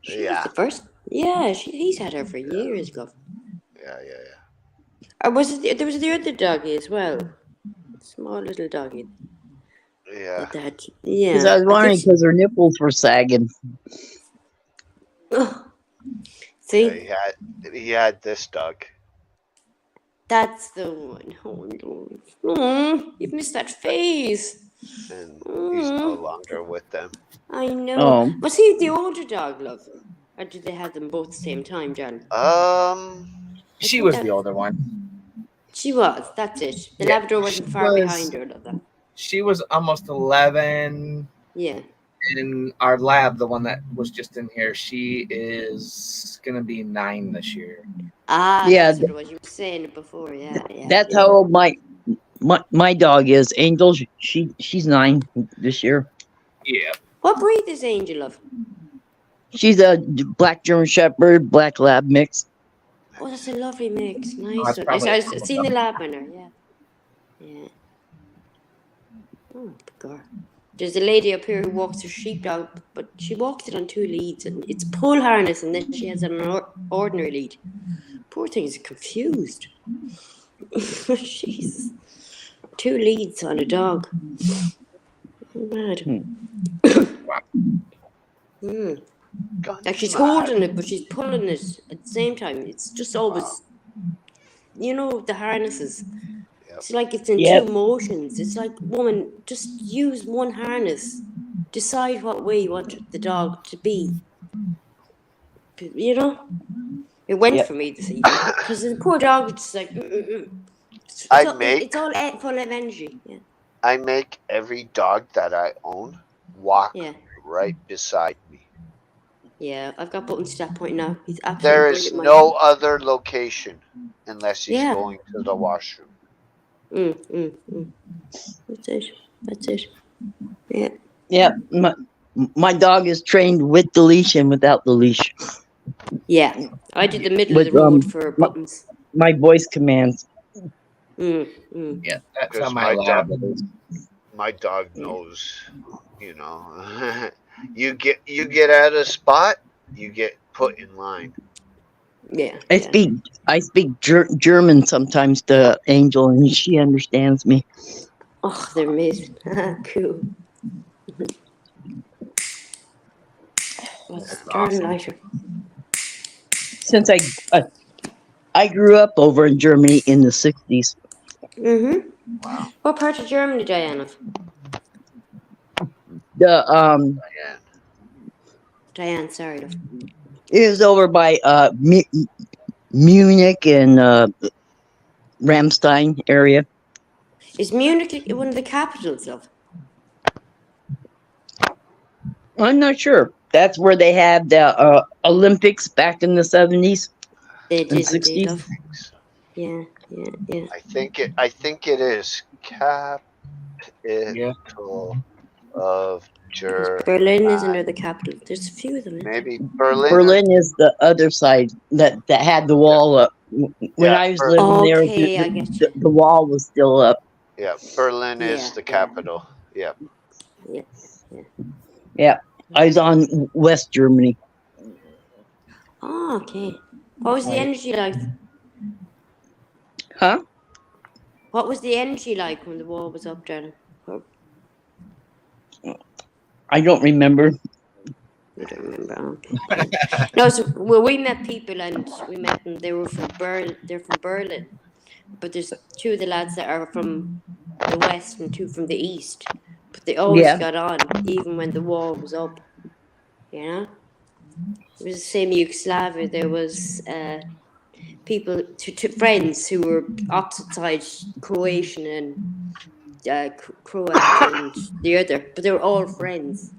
S4: She was
S1: Yeah.
S4: the first. Yeah, he's had her for years, love.
S1: Yeah.
S4: Or was it? There was the other doggy as well. Small little doggy.
S1: Yeah.
S4: That. Yeah.
S5: Because I was
S4: think
S5: wondering
S4: she-
S5: because her nipples were sagging.
S4: Ugh. See,
S1: Yeah, he had this dog.
S4: that's the one. Oh, no. You've missed that phase.
S1: And he's no longer with them.
S4: I know.
S5: Oh.
S4: Was he the older dog, love? Or did they have them both at the same time, John?
S2: She was the older one.
S4: She was. That's it. The
S2: Yeah,
S4: Labrador wasn't
S2: she
S4: far
S2: was-
S4: behind her, love. That.
S2: She was almost 11.
S4: Yeah.
S2: And our lab, the one that was just in here, she is gonna be 9 this year.
S4: Ah,
S5: Yeah,
S4: that's what it was. You were saying it before. Yeah.
S5: That's how old my dog is. Angel. She's 9 this year.
S2: Yeah.
S4: What breed is Angel of?
S5: She's a black German Shepherd, black Lab mix.
S4: Oh, that's a lovely mix. Nice.
S2: that's
S4: one.
S2: probably-
S4: I've seen the lab in her. Yeah. Yeah. Oh, God. There's a lady up here who walks her sheepdog, but she walks it on 2 leads, and it's pull harness, and then she has an ordinary lead. Poor thing is confused. Jesus. 2 leads on a dog. Mad. Mm. Like she's holding it, but she's pulling it at the same time. It's just always, the harnesses.
S1: Yep.
S4: It's like it's in
S5: Yep.
S4: 2 motions. It's like, woman, just use one harness. Decide what way you want the dog to be. It went
S5: Yep.
S4: for me this evening because the poor dog is just like. It's
S1: I
S4: all,
S1: make-
S4: It's all full of energy. Yeah.
S1: I make every dog that I own walk
S4: Yeah.
S1: right beside me.
S4: Yeah. I've got Button to that point now. He's absolutely
S1: There is
S4: brilliant,
S1: no other location unless he's
S4: Yeah.
S1: going to the washroom.
S4: That's it. That's it. Yeah.
S5: Yeah, my dog is trained with the leash and without the leash.
S4: Yeah. I did the middle
S5: With,
S4: of the road
S5: um,
S4: for Buttons.
S5: My voice commands.
S2: Yeah, that's how
S1: Because
S2: my
S1: my
S2: lab
S1: dog-
S2: is.
S1: My dog knows, you get at a spot, you get put in line.
S4: Yeah.
S5: I
S4: yeah.
S5: speak German sometimes to Angel, and she understands me.
S4: Oh, they're amazing. Cool. What's the turn lighter?
S5: Since I grew up over in Germany in the 60s.
S4: Mm-hmm. What part of Germany, Diana?
S5: The
S1: Diane.
S4: Diane, sorry. Love.
S5: it was over by Munich and Ramstein area.
S4: Is Munich one of the capitals, love?
S5: I'm not sure. That's where they had the Olympics back in the 70s.
S4: They
S5: And
S4: did,
S5: 60s?
S4: indeed, love. Yeah.
S1: I think it is capital of Germany.
S4: Berlin is under the capital. There's a few of them. isn't there?
S1: Maybe Berlin.
S5: Berlin is the other side that had the wall up. When
S1: Yeah,
S5: I was
S1: Berlin.
S5: living there,
S4: Okay, I get you.
S5: the wall was still up.
S1: Yeah, Berlin is
S4: Yeah,
S1: the
S4: yeah.
S1: capital. Yeah.
S5: Yeah, I was on West Germany.
S4: Oh, okay. What was the
S5: Right.
S4: energy like?
S5: Huh?
S4: What was the energy like when the wall was up, Darren?
S5: I don't remember.
S4: You don't remember? Okay. No, so we met people, and we met them. They were from Berlin. They're from Berlin, but there's two of the lads that are from the west and two from the east. But they always
S5: Yeah.
S4: got on, even when the wall was up. You know, it was the same Yugoslavia. There was people, friends who were opposite sides, Croatian and Croat and the other, but they were all friends.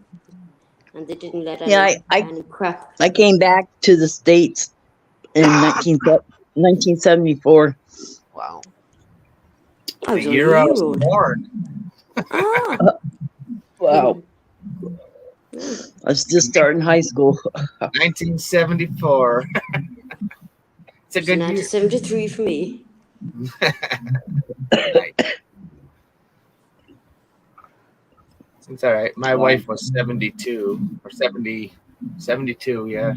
S4: And they didn't let any crap.
S5: I came back to the States in 1974.
S1: Wow.
S4: I was
S2: The year I was
S4: old.
S2: born.
S4: Ah.
S5: Wow. I was just starting high school.
S2: 1974. It's a good year.
S4: 1973 for me.
S2: Nice. It's all right. My wife was 72 or 72, yeah.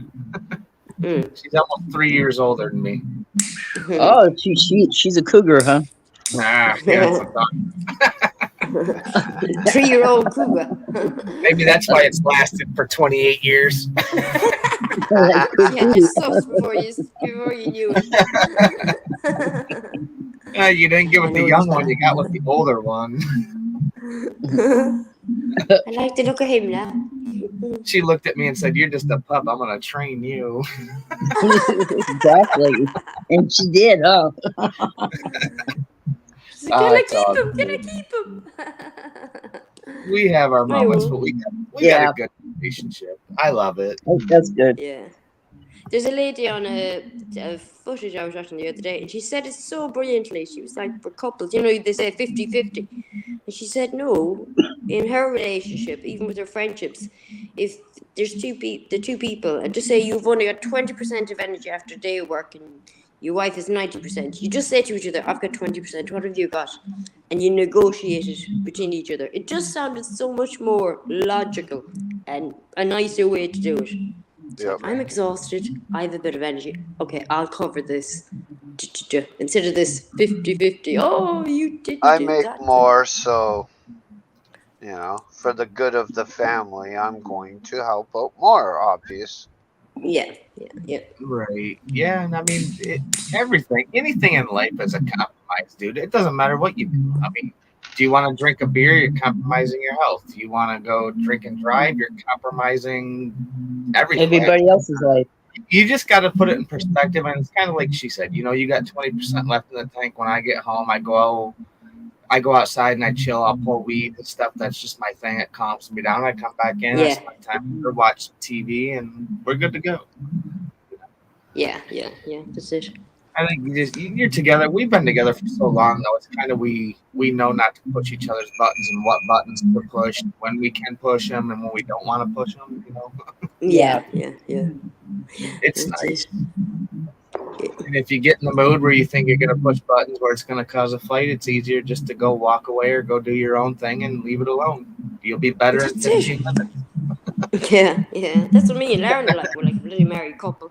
S2: She's almost 3 years older than me.
S5: Oh, she's a cougar, huh?
S2: Ah, yeah,
S4: 3-year-old cougar.
S2: maybe that's why it's lasted for 28 years.
S4: Yeah, it's so before you knew it.
S2: You didn't get with the young one, you got with the older one.
S4: I like to look at him now.
S2: She looked at me and said, "You're just a pup. I'm gonna train you."
S5: Exactly. And she did, huh?
S4: She's like, can I keep him?
S2: We have our moments, but we got a good relationship. I love it.
S5: Oh, that's good.
S4: Yeah. There's a lady on a footage I was watching the other day, and she said it so brilliantly. She was like, for couples, you know, they say 50-50. And she said, no, in her relationship, even with her friendships, if there's two people, and just say you've only got 20% of energy after a day of work, and your wife is 90%, you just say to each other, I've got 20%, what have you got? And you negotiate it between each other. It just sounded so much more logical and a nicer way to do it.
S1: Yep.
S4: I'm exhausted. I have a bit of energy. Okay, I'll cover this. Instead of this 50-50. Oh, you didn't
S1: I
S4: do
S1: make
S4: that.
S1: more, so, you know, for the good of the family, I'm going to help out more, obvious.
S4: Yeah.
S2: Right. Yeah, and I mean, anything in life is a compromise, dude. It doesn't matter what you do. I mean, do you want to drink a beer? You're compromising your health. Do you want to go drink and drive? You're compromising everything.
S5: Everybody else's life.
S2: You just got to put it in perspective, and it's kind of like she said. You know, you got 20% left in the tank. When I get home, I go outside and I chill. I'll pull weed and stuff. That's just my thing. It calms me down. I come back in. I spend time or watch some TV, and we're good to go.
S4: Yeah. That's it.
S2: I think you're together. We've been together for so long, though. It's kind of we know not to push each other's buttons and what buttons to push, when we can push them and when we don't want to push them. You know.
S4: Yeah.
S2: It's nice. And if you get in the mood where you think you're going to push buttons where it's going to cause a fight, it's easier just to go walk away or go do your own thing and leave it alone. You'll be better in 15 minutes.
S4: Yeah. That's what me and Lauren are like. We're like a bloody married couple.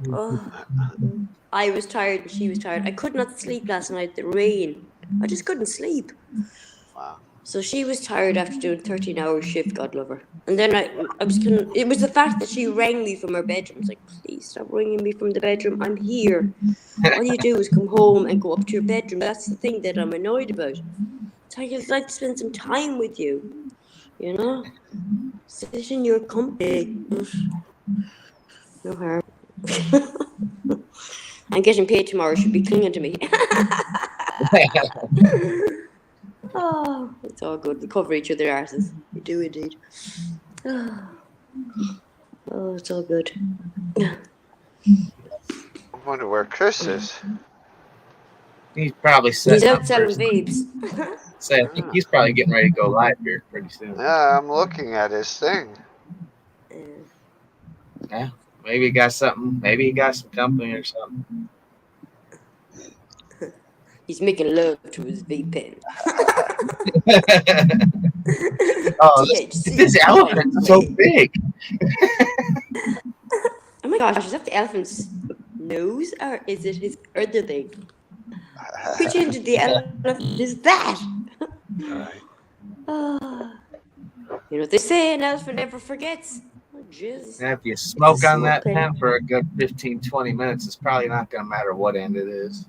S4: Oh. I was tired and she was tired. I could not sleep last night. The rain. I just couldn't sleep.
S1: Wow.
S4: So she was tired after doing 13-hour shift, God love her. And then I was it was the fact that she rang me from her bedroom. I was like, please stop ringing me from the bedroom. I'm here. All you do is come home and go up to your bedroom. That's the thing that I'm annoyed about. So I'd like to spend some time with you. You know? Sit in your company. No harm. I'm getting paid tomorrow. Should be clinging to me. Oh, it's all good. We cover each other's arses. We do indeed. Oh, it's all good.
S1: I wonder where Chris is.
S2: He's probably
S4: He's out selling vapes.
S2: So I think he's probably getting ready to go live here pretty soon.
S1: Yeah, I'm looking at his thing.
S2: Yeah, maybe he got something. Maybe he got some company or something.
S4: He's making love to his vape pen.
S2: Oh, this elephant's so big.
S4: Oh my gosh, is that the elephant's nose or is it his other thing? Which end of the elephant is that?
S1: Right.
S4: Oh. You know what they say, an elephant never forgets. Oh, jizz.
S2: And if you smoke
S4: It's a
S2: on that
S4: smoke
S2: pen for a good 15, 20 minutes, it's probably not going to matter what end it is.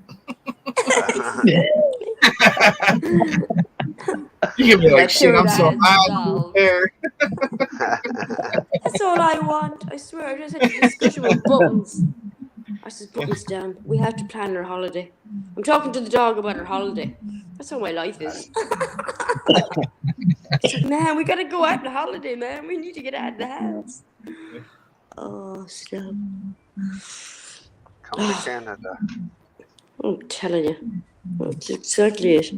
S2: You can be like,
S4: That
S2: shit, I'm
S4: third
S2: so
S4: eye's
S2: high, I don't
S4: resolved.
S2: care.
S4: That's all I want. I swear, I just had a discussion with Buttons. I said, Buttons down. We have to plan our holiday. I'm talking to the dog about our holiday. That's how my life is. It's like, man, we gotta go out on a holiday, man. We need to get out of the house. Oh, stop.
S1: Come to Canada.
S4: I'm telling you. That's exactly it.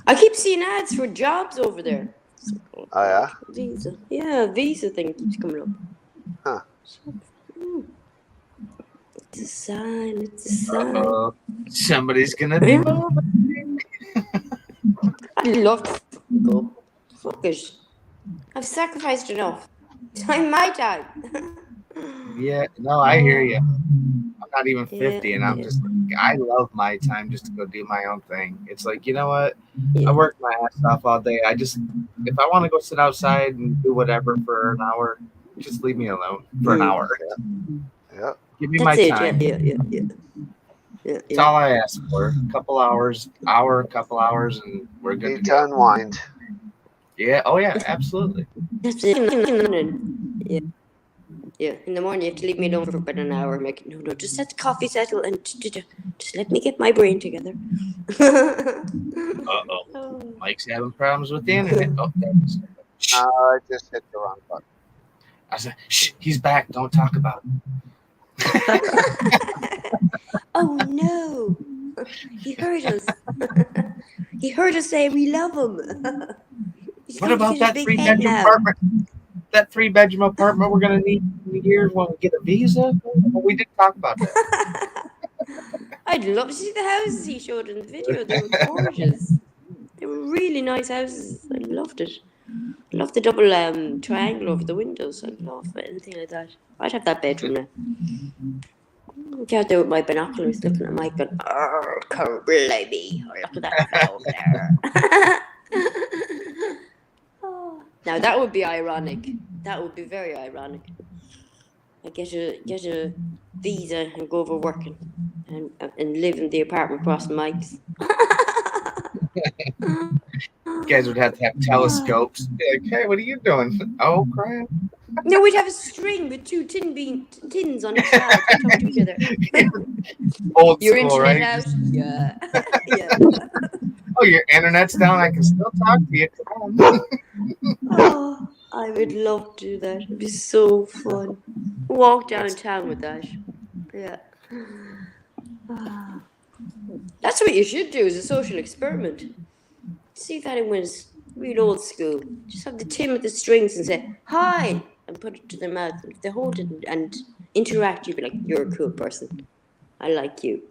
S4: I keep seeing ads for jobs over there.
S1: Oh, yeah?
S4: Visa. Yeah, visa thing keeps coming up.
S1: Huh.
S4: It's a sign. It's a sign.
S2: Somebody's going to be moving.
S4: I'd love to go. Fuck it. I've sacrificed enough. Time my time.
S2: Yeah, no, I hear you. I'm not even 50, and I'm
S4: Yeah.
S2: just like, I love my time just to go do my own thing. It's like, you know what?
S4: Yeah.
S2: I work my ass off all day. If I want to go sit outside and do whatever for an hour, just leave me alone for an hour.
S1: Yeah.
S2: Give me
S4: That's
S2: my
S4: it.
S2: time.
S4: Yeah.
S2: That's all I ask for. A couple hours, and we're good to
S1: Need
S2: go.
S1: to unwind.
S2: Yeah. Oh, yeah. Absolutely.
S4: That's it. In the morning. Yeah. In the morning, you have to leave me alone for about an hour. Like, no, just let the coffee settle and just let me get my brain together.
S2: Uh-oh. Mike's having problems with the internet. Oh, there it is. Shh.
S1: I just hit the wrong button.
S2: I said, shh, he's back. Don't talk about it.
S4: Oh no! He heard us. He heard us say we love him. He's
S2: What
S4: going to
S2: about
S4: get his
S2: that
S4: big
S2: 3-bedroom
S4: head now.
S2: apartment? That 3-bedroom apartment we're gonna need in a year when we get a visa? Well, we did talk about that.
S4: I'd love to see the houses he showed in the video. They were gorgeous. They were really nice houses. I loved it. I love the double triangle over the windows. I love anything like that. I'd have that bedroom now. I'd out there with my binoculars looking at Mike going, oh, blimey. Look at that fellow over there. Oh. Now that would be ironic. That would be very ironic. I get a visa and go over working and live in the apartment across from Mike's.
S2: You guys would have to have telescopes. Be like, hey, what are you doing? Oh, crap.
S4: No, we'd have a string with two tins on each side to talk to each other.
S2: Old
S4: Your
S2: school,
S4: internet
S2: right?
S4: out? Yeah. Yeah.
S2: Oh, your internet's down. I can still talk to you. Come on.
S4: Oh, I would love to do that. It'd be so fun. Walk downtown with that. Yeah. That's what you should do as a social experiment. See if anyone's real old school. Just have the tin with the strings and say, hi, and put it to their mouth. If they hold it and interact, you'd be like, you're a cool person. I like you.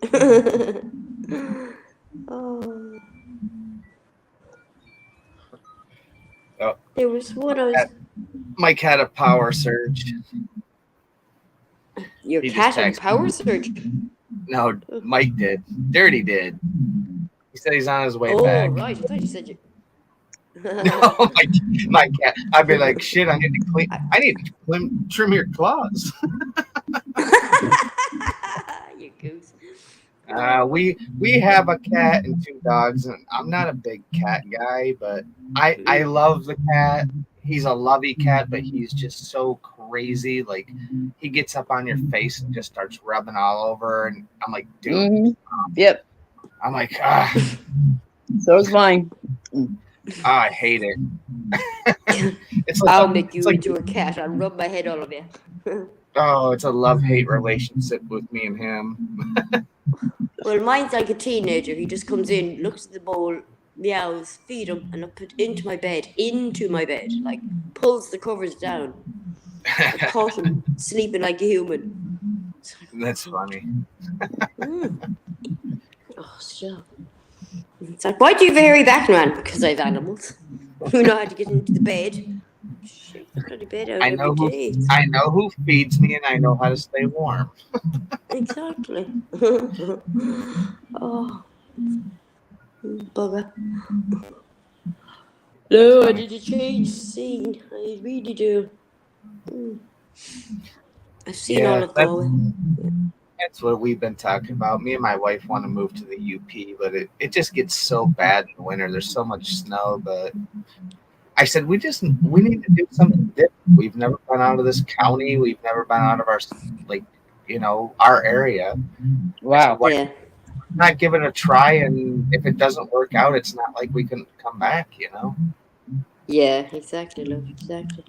S4: Oh.
S2: Oh.
S4: There was one I was...
S2: Mike had a power surge.
S4: Your
S2: He just
S4: cat and
S2: texted
S4: power surge.
S2: No, Mike did. Dirty did. He said he's on his way
S4: Oh,
S2: back.
S4: right. I thought you said you...
S2: No, my cat. I'd be like, shit, I need to trim your claws.
S4: You goose.
S2: We have a cat and 2 dogs, and I'm not a big cat guy, but I love the cat. He's a lovey cat, but he's just so crazy. Like, he gets up on your face and just starts rubbing all over, and I'm like, dude.
S5: Mm-hmm. Yep.
S2: I'm like,
S5: So is mine.
S2: I hate it. It's like,
S4: I'll make you
S2: it's like,
S4: into a cat. I'll rub my head all over you.
S2: oh, it's a love-hate relationship with me and him.
S4: Well, mine's like a teenager. He just comes in, looks at the bowl, meows, feed him, and I put into my bed, like pulls the covers down. I caught him sleeping like a human.
S2: That's funny.
S4: Oh, stop. It's like, why do you have a hairy background? Because I have animals who know how to get into the bed. Shake the bloody bed out every day.
S2: I know who feeds me, and I know how to stay warm.
S4: Exactly. Oh, Bugger. No, I need to change scene. I really do. I've seen all of Galway.
S2: That's what we've been talking about. Me and my wife want to move to the UP, but it just gets so bad in the winter. There's so much snow, but I said we need to do something different. We've never been out of this county. We've never been out of our our area.
S5: Wow.
S2: Why
S4: Yeah.
S2: not give it a try? And if it doesn't work out, it's not like we can come back.
S4: Yeah, exactly, love. Exactly.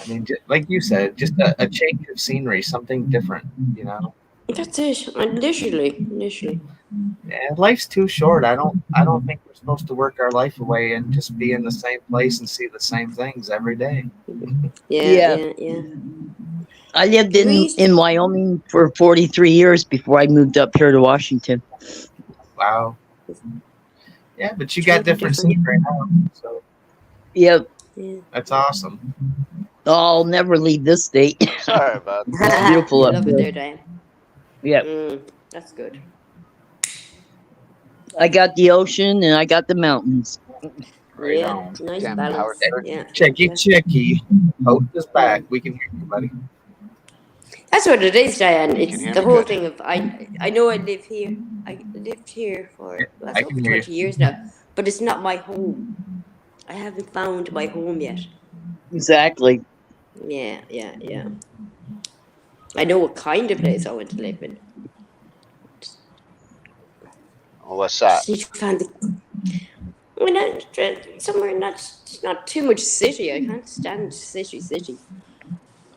S2: I mean, like you said, just a change of scenery, something different.
S4: That's it. Initially.
S2: Yeah, life's too short. I don't think we're supposed to work our life away and just be in the same place and see the same things every day.
S4: Yeah.
S5: I lived in Wyoming for 43 years before I moved up here to Washington.
S2: Wow. Yeah, but you got different scenery now, so
S5: Yep.
S4: Yeah.
S2: that's awesome.
S5: I'll never leave this state.
S1: Sorry about that.
S5: It's beautiful up
S4: Love it
S5: here.
S4: there, Diane.
S5: Yep.
S4: That's good.
S5: I got the ocean and I got the mountains.
S2: Right
S4: Yeah,
S2: on.
S4: nice
S1: Damn
S4: balance.
S1: Howard.
S4: Yeah.
S2: Checky. Host is back. We can hear you, buddy.
S4: That's what it is, Diane.
S1: You
S4: It's
S1: can hear
S4: the
S1: me
S4: whole
S1: good?
S4: thing of I know I live here. I lived here for
S2: I
S4: over
S2: can hear you.
S4: 20 years now, but it's not my home. I haven't found my home yet.
S5: Exactly.
S4: Yeah. I know what kind of place I want to live in.
S1: Well, what's that?
S4: Just need to find somewhere not too much city. I can't stand city.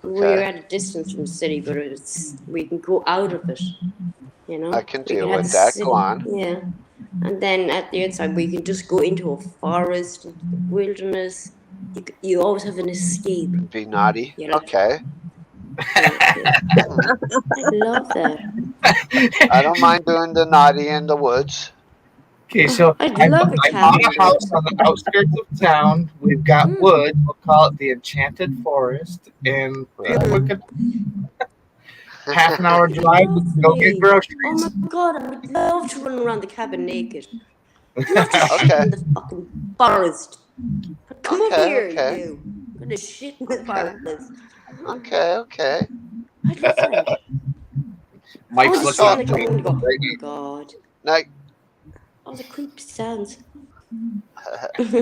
S4: We're at a distance from the city, but we can go out of it.
S1: I can
S4: We
S1: deal
S4: have
S1: with
S4: the
S1: that.
S4: city,
S1: Go on.
S4: Yeah, and then at the inside, we can just go into a forest, into the wilderness. You always have an escape.
S1: Be naughty.
S4: Yeah.
S1: Okay.
S4: I love that.
S1: I don't mind doing the naughty in the woods.
S2: Okay, so
S4: I'd
S2: I
S4: love
S2: bought
S4: a
S2: a
S4: cabin.
S2: house on the outskirts of town. We've got wood. We'll call it the Enchanted Forest, and we could half an hour drive. We can go get
S4: Oh
S2: groceries.
S4: my god, I would love to run around the cabin naked. I'd love to shit
S1: Okay.
S4: in the fucking forest. Come over
S1: Okay,
S4: here,
S1: okay.
S4: you. I'm gonna shit in the forest.
S1: Okay.
S4: I'd love that.
S2: Mike's
S4: I
S2: looking
S4: would sit in
S2: up
S4: the
S2: to me.
S4: corner and go,
S2: Right
S4: oh god.
S1: Now,
S4: All the creepy sounds. I've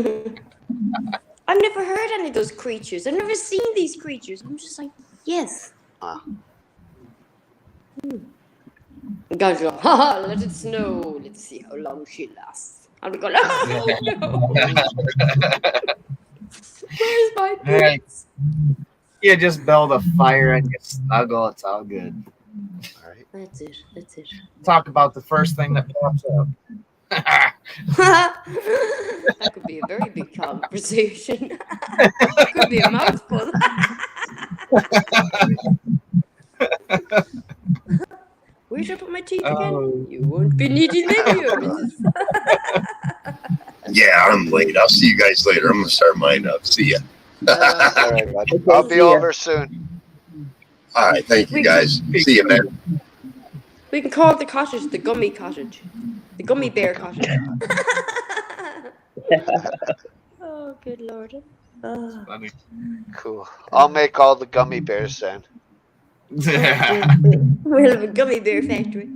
S4: never heard any of those creatures. I've never seen these creatures. I'm just like, yes.
S1: Ah.
S4: Guys go, haha, let it snow. Let's see how long she lasts. I'll be going, oh no. Where's my
S2: Alright.
S4: pants?
S2: You just build a fire and you snuggle. It's all good.
S1: all right.
S4: That's it.
S2: Talk about the first thing that pops up.
S4: That could be a very big conversation. Could be a mouthful. Where should I put my teeth again?
S2: Oh.
S4: You won't be needing them here.
S3: Yeah, I'm late. I'll see you guys later. I'm gonna start mine up. See ya.
S1: All right, bud.
S5: Okay,
S1: I'll be
S5: see ya.
S1: over soon.
S3: All right, thank you guys. See you, man.
S4: We can call the cottage the Gummy Cottage. The Gummy Bear Cottage. Oh, good lord. Oh.
S2: Funny.
S1: Cool. I'll make all the gummy bears then.
S4: We'll have a gummy bear factory.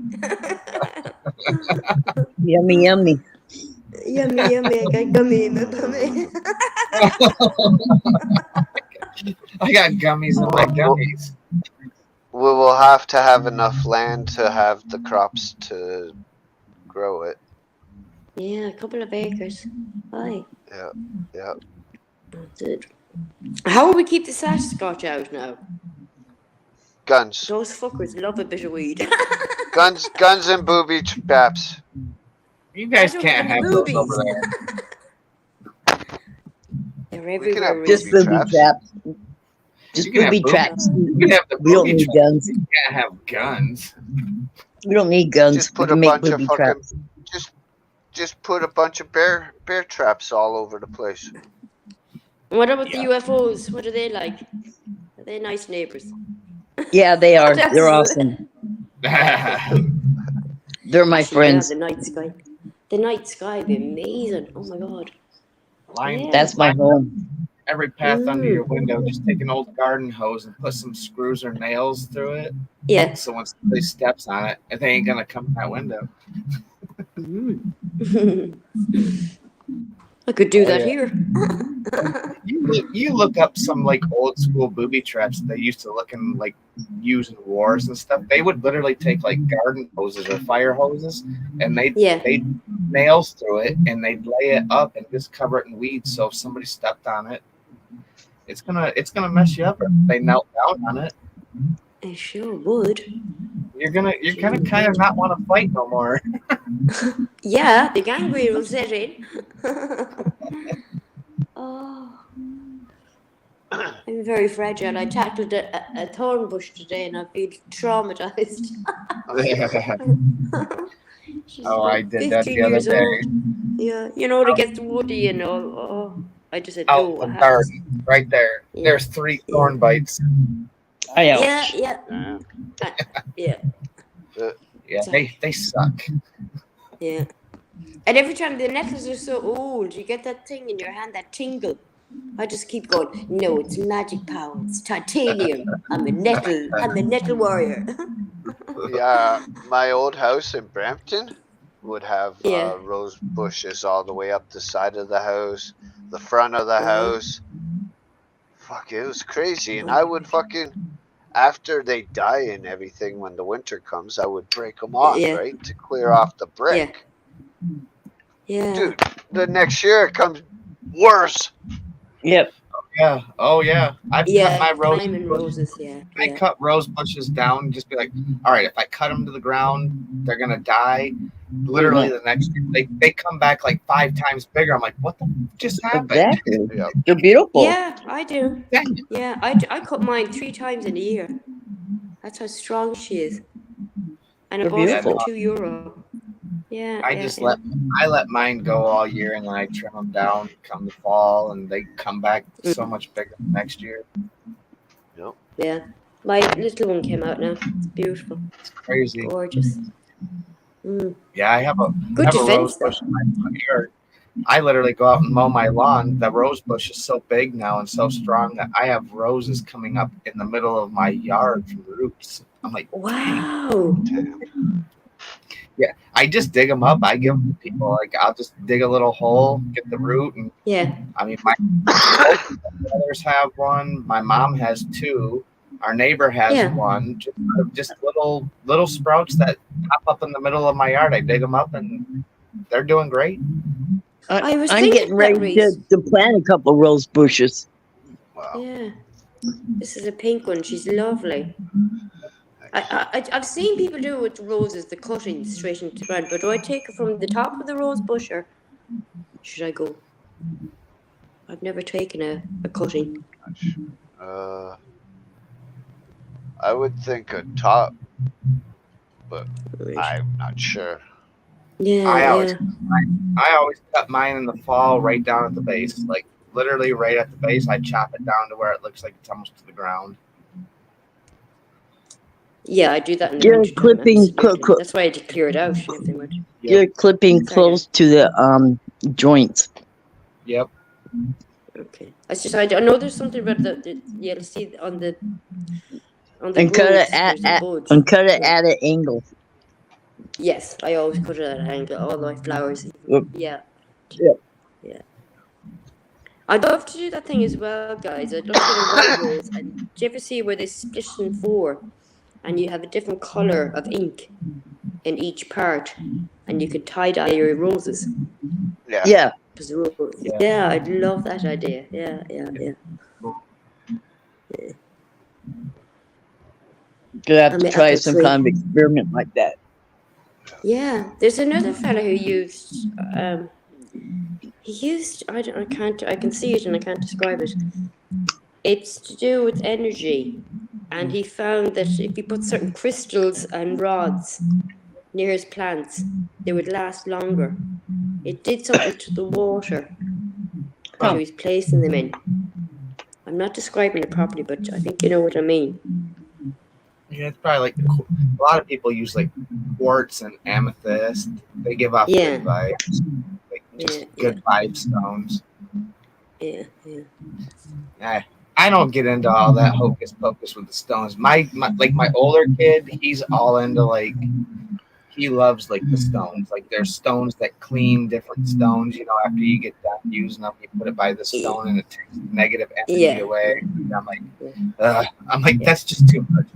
S5: Yummy.
S4: Yummy, I got gummy in my tummy.
S2: I got gummies in my gummies.
S1: We will have to have enough land to have the crops to grow it.
S4: Yeah, a couple of acres. Aye.
S1: Yeah.
S4: That's it. How will we keep the Sasquatch out now?
S1: Guns.
S4: Those fuckers love a bit of weed.
S1: Guns and booby traps.
S2: You guys
S4: I don't
S2: can't
S4: have
S2: have those
S4: boobies.
S2: over there.
S4: They're
S1: We can have
S4: everywhere.
S5: Just
S1: Booby
S5: booby
S1: traps.
S5: traps. Just
S2: You can have
S5: booby
S2: booby-
S5: traps.
S2: You can have the
S5: We don't
S2: booby
S5: need
S2: traps.
S5: guns.
S2: You can't have guns.
S5: We don't need guns.
S1: Just
S5: We
S1: put a
S5: can make
S1: bunch of
S5: booby
S1: fucking
S5: traps.
S1: just put a bunch of bear traps all over the place.
S4: What about the UFOs? What are they like? Are they nice neighbors?
S5: Yeah, they are.
S4: That's-
S5: They're awesome. They're my
S4: Yeah,
S5: friends.
S4: the night sky. The night sky would be amazing. Oh my god.
S2: Line,
S4: Yeah.
S5: That's my home.
S2: every path under your window. Just take an old garden hose and put some screws or nails through it.
S4: Yeah.
S2: So when somebody steps on it, they ain't gonna come in that window.
S4: I could do
S2: Oh,
S4: that
S2: yeah.
S4: here.
S2: You look up some like old school booby traps they used to look in like use in wars and stuff. They would literally take like garden hoses or fire hoses and they'd nails through it and they'd lay it up and just cover it in weeds. So if somebody stepped on it, it's gonna mess you up. Or if they knelt down on it,
S4: I sure would.
S2: you're gonna kind of not want to fight no more.
S4: Yeah, the gangrene will set in. Oh, I'm very fragile. I tackled a thorn bush today and I feel traumatized. She's
S2: Oh,
S4: about
S2: I did that
S4: 15
S2: the other
S4: years
S2: day.
S4: old. Yeah, you know, it gets woody and all. Oh, I just said,
S2: Out
S4: no.
S2: the
S4: I have to-
S2: garden, right there.
S4: Yeah.
S2: There's 3 thorn bites.
S4: Yeah, yeah, yeah,
S2: Yeah, they suck.
S4: yeah. And every time the necklaces are so old, you get that thing in your hand, that tingle. I just keep going, no, it's magic power, it's titanium. I'm a nettle warrior.
S1: Yeah, my old house in Brampton would have
S4: Yeah.
S1: rose bushes all the way up the side of the house, the front of the house. Fuck, it was crazy. And I would fucking, after they die and everything, when the winter comes, I would break them off,
S4: Yeah.
S1: right, to clear off the brick.
S4: Yeah.
S1: Dude, the next year it comes worse.
S5: Yep.
S2: Yeah. Oh yeah. I've cut my rose.
S4: Diamond roses, yeah.
S2: I
S4: yeah.
S2: cut rose bushes down and just be like, all right, if I cut them to the ground, they're gonna die. Literally the next year, they come back like 5 times bigger. I'm like, what the just happened?
S5: Exactly.
S1: Yeah.
S5: They're beautiful.
S4: Yeah, I do. Yeah, I cut mine 3 times in a year. That's how strong she is. And I
S5: They're
S4: bought it for
S5: beautiful.
S4: €2. Yeah.
S2: I let mine go all year and then I trim them down come the fall and they come back so much bigger next year.
S4: Yeah. My little one came out now. It's beautiful.
S2: It's crazy.
S4: Gorgeous. Mm.
S2: Yeah, I have a
S4: Good
S2: rose
S4: defense, though.
S2: bush in my front yard. I literally go out and mow my lawn. The rose bush is so big now and so strong that I have roses coming up in the middle of my yard from the roots. I'm like,
S4: Wow.
S2: yeah, I just dig them up. I give them to people. Like, I'll just dig a little hole, get the root, and
S4: Yeah.
S2: I mean, my brothers have one. My mom has 2. Our neighbor has
S4: Yeah.
S2: one. Just little sprouts that pop up in the middle of my yard. I dig them up, and they're doing great.
S4: I was
S5: I'm
S4: thinking
S5: getting ready
S4: that, Reese.
S5: to plant a couple rose bushes.
S1: Wow.
S4: Yeah. This is a pink one. She's lovely. I've seen people do it with roses, the cutting straight into the ground, but do I take it from the top of the rose bush or should I go? I've never taken a cutting.
S1: I would think a top, but
S4: Right.
S1: I'm not sure.
S4: Yeah,
S2: I always-
S4: yeah.
S2: I always cut mine in the fall, right down at the base, like literally right at the base. I chop it down to where it looks like it's almost to the ground.
S4: Yeah, I do that in the
S5: You're
S4: winter time,
S5: clipping-
S4: absolutely. That's why I had to clear it out. Nothing much.
S5: You're clipping
S4: Sorry.
S5: close to the joints.
S2: Yep.
S4: Okay. It's just I know there's something about the yeah. See on the
S5: And cut it
S4: buds, there's a
S5: at
S4: bud.
S5: and cut it
S4: Yeah.
S5: at an angle.
S4: Yes, I always cut it at an angle. All my flowers.
S5: Yep.
S4: Yeah.
S5: Yep.
S4: Yeah. I'd love to do that thing as well, guys. I'd love to do white rose. And do you ever see where they split in 4, and you have a different color of ink in each part, and you could tie dye your roses?
S1: Yeah.
S5: Yeah.
S4: Yeah, I'd love that idea. Yeah.
S5: Could have
S4: I
S5: to
S4: mean,
S5: try
S4: apple
S5: some
S4: tree.
S5: kind of experiment like that.
S4: Yeah, there's another fella who used. He used. I can see it and I can't describe it. It's to do with energy, and he found that if you put certain crystals and rods near his plants, they would last longer. It did something to the water that he was placing them in. I'm not describing it properly, but I think you know what I mean.
S2: Yeah, it's probably like a lot of people use like quartz and amethyst. They give off
S4: Yeah.
S2: good vibes, like just
S4: Yeah,
S2: good vibe stones.
S4: yeah, yeah.
S2: I don't get into all that hocus pocus with the stones. My older kid, he's all into like he loves like the stones. Like there's stones that clean different stones. You know, after you get done using them, you put it by the stone and it takes negative energy
S4: Yeah.
S2: away. And I'm like, that's just too much.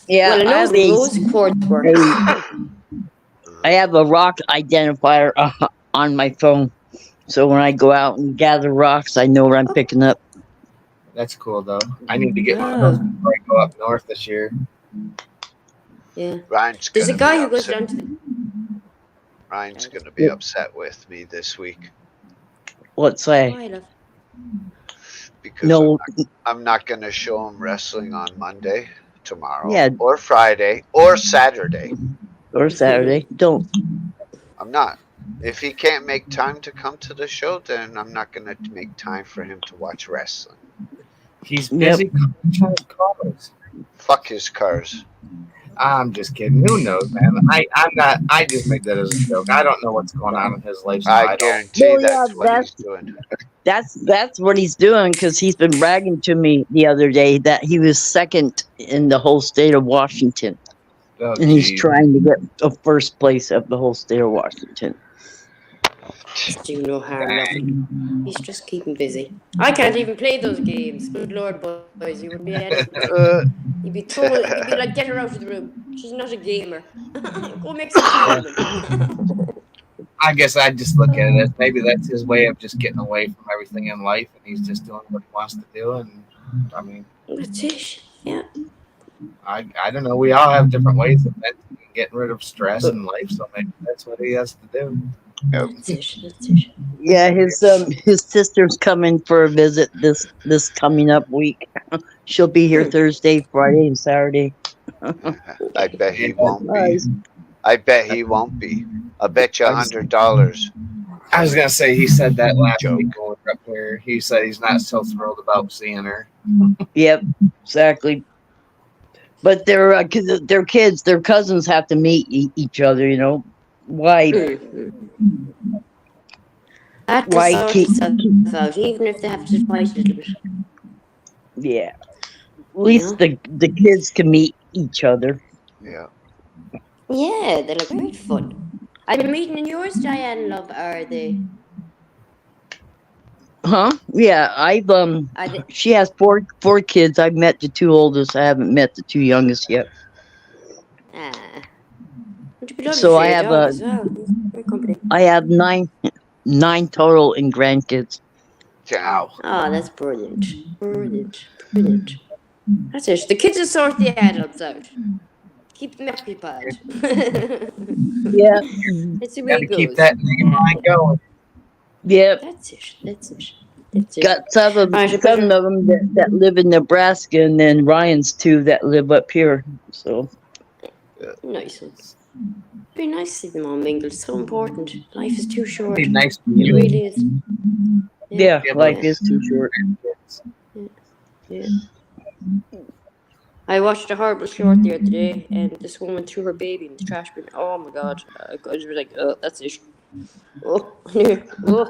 S5: Yeah,
S4: Well, I know
S5: have
S4: rose quartz work.
S5: I have a rock identifier on my phone. So when I go out and gather rocks, I know what I'm picking up.
S2: That's cool though. I need to get one of those before I go up north this year.
S4: Yeah.
S1: Ryan's
S4: There's a
S1: gonna
S4: guy
S1: be
S4: who goes
S1: upset.
S4: down to the.
S1: Ryan's going to be upset with me this week
S5: Let's say.
S4: Why, love?
S1: because
S5: No,
S1: I'm not going to show him wrestling on Monday, tomorrow,
S5: Yeah.
S1: or Friday, or Saturday.
S5: or Saturday. Don't.
S1: I'm not. If he can't make time to come to the show, then I'm not going to make time for him to watch wrestling.
S2: He's busy collecting cars.
S1: Fuck his cars.
S2: I'm just kidding. Who knows, man? I'm not. I just made that as a joke. I don't know what's going on in his life. So
S1: I
S2: don't.
S1: guarantee
S5: Well, yeah,
S1: that's what he's doing.
S5: That's what he's doing because he's been bragging to me the other day that he was second in the whole state of Washington,
S2: Oh,
S5: and he's
S2: geez.
S5: trying to get the first place of the whole state of Washington.
S4: Just do no harm, love. He's just keeping busy. I can't even play those games. Good Lord, boys, you would be at it. You'd be told. You'd be like, get her out of the room. She's not a gamer. Go make some tea.
S2: I guess I just look at it as maybe that's his way of just getting away from everything in life, and he's just doing what he wants to do. And I mean,
S4: That's it. Yeah.
S2: I don't know. We all have different ways of venting and getting rid of stress in life, so maybe that's what he has to do.
S4: That's it. That's it.
S5: Yeah, his sister's coming for a visit this coming up week. She'll be here Thursday, Friday, and Saturday.
S1: I bet he won't be.
S5: Nice.
S1: I bet he won't be. I bet you $100.
S2: I was gonna say he said that last
S1: Joke.
S2: week when we were up there. He said he's not so thrilled about seeing her.
S5: Yep, exactly. But they're kids, their cousins have to meet each other. You know why?
S4: That to
S5: Why
S4: sort
S5: keep-
S4: itself out, even if they have to fight a little bit.
S5: Yeah. At least the kids can meet each other.
S1: Yeah.
S4: Yeah, they're like great fun. Are they meeting in yours, Diane, love? Are they?
S5: Huh? Yeah, I've
S4: Are they?
S5: she has four kids. I've met the two oldest. I haven't met the two youngest yet.
S4: Ah. Would you be lovely
S5: So
S4: for
S5: I
S4: your
S5: have
S4: dog
S5: a-
S4: as well? Great company.
S5: I have nine total in grandkids.
S1: Wow.
S4: Oh, that's brilliant. Brilliant. Brilliant. That's it. The kids will sort the adults out. Keep them occupied.
S5: Yeah.
S4: That's the way
S2: Got to
S4: it
S2: keep
S4: goes.
S2: that name line going.
S5: Yeah.
S4: That's it. That's it. That's it.
S5: Got seven
S4: I should put
S5: of them that live in Nebraska, and then Ryan's two that live up here. So
S4: Nice ones. Be nice to see them all mingled. It's so important. Life is too short.
S2: It'd be nice for
S4: It
S2: you.
S4: really is.
S5: yeah,
S2: Yeah,
S5: life
S2: but-
S5: is too short.
S4: Yeah. I watched a horrible short the other day, and this woman threw her baby in the trash bin. Oh my god! I was like, "Oh, that's it." Oh, oh.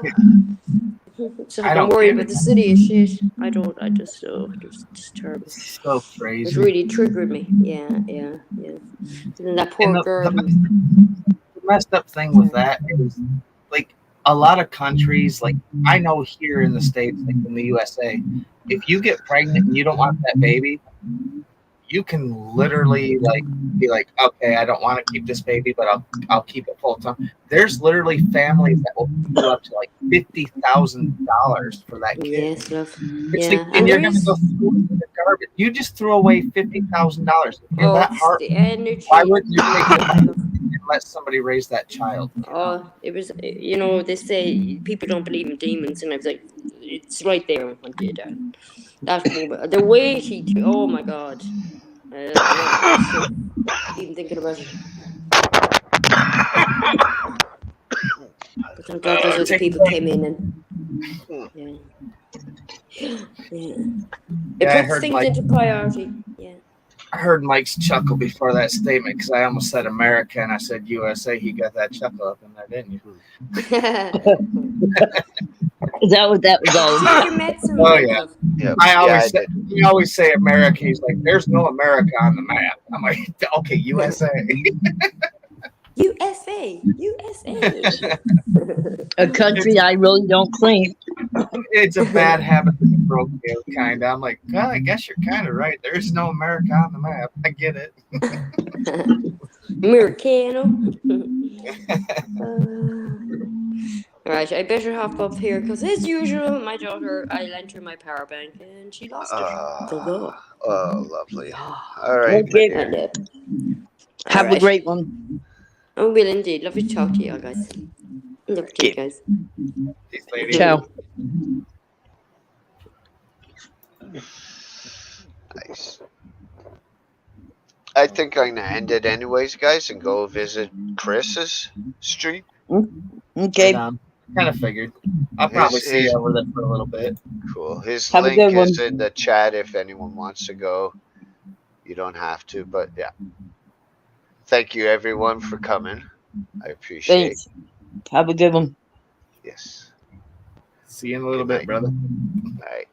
S4: So
S2: I
S4: I'm
S2: don't
S4: worried
S2: get
S4: about
S2: it.
S4: the city is shit. I don't. I just. Oh, it's terrible.
S2: So
S4: It
S2: crazy.
S4: really triggered me. Yeah. And then that poor
S2: And the
S4: girl.
S2: messed up thing with that is like a lot of countries, like I know here in the States, like in the USA, if you get pregnant and you don't want that baby, you can literally like be like, okay, I don't want to keep this baby, but I'll keep it full time. There's literally families that will pay up to like $50,000 for that kid.
S4: Yes, love.
S2: It's
S4: Yeah,
S2: like,
S4: and
S2: and you're
S4: there
S2: gonna
S4: is-
S2: go through the garbage. You just threw away $50,000. If you're
S4: Oh,
S2: that
S4: it's
S2: heart,
S4: the energy.
S2: why wouldn't you take the money and let somebody raise that child?
S4: Oh, it was, they say people don't believe in demons, and I was like, it's right there when you that. That moment, the way he, oh my god. Even thinking about it. But I'm glad those other people came in and. Yeah.
S2: Yeah, I
S4: It puts
S2: heard,
S4: things
S2: like-
S4: into priority. Yeah.
S2: I heard Mike's chuckle before that statement because I almost said America and I said USA. He got that chuckle up in there, didn't you?
S5: Is that what that was all about?
S4: You met some
S2: Oh, yeah.
S1: Yeah,
S2: I always
S1: I
S2: say,
S1: did.
S2: we always say America. He's like, there's no America on the map. I'm like, okay, USA.
S4: USA. USA.
S5: A country I really don't claim.
S2: It's a bad habit that you broke, kind of. I'm like, well, I guess you're kind of right. There's no America on the map. I get it.
S4: Americano. Right, I better hop up here because, as usual, my daughter, I lent her my power bank and she lost it.
S1: Oh, lovely. All right,
S5: Okay.
S1: my dear.
S5: Have a
S4: Alright.
S5: great one.
S4: I will indeed. Lovely to talk to you all, guys. Love to you guys.
S2: These ladies.
S5: Ciao.
S1: Nice. I think I'm gonna end it anyways, guys, and go visit Chris's stream.
S5: Okay.
S2: Kind of figured. I'll probably see you over there for a little bit.
S1: Cool. His
S5: Have a
S1: link
S5: good
S1: is
S5: one.
S1: in the chat if anyone wants to go. You don't have to, but yeah. Thank you everyone for coming. I appreciate
S5: Thanks. Have a good one.
S1: Yes.
S2: See you in a little
S1: Good
S2: bit, brother.
S1: All right.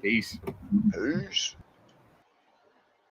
S2: Peace.
S1: Peace.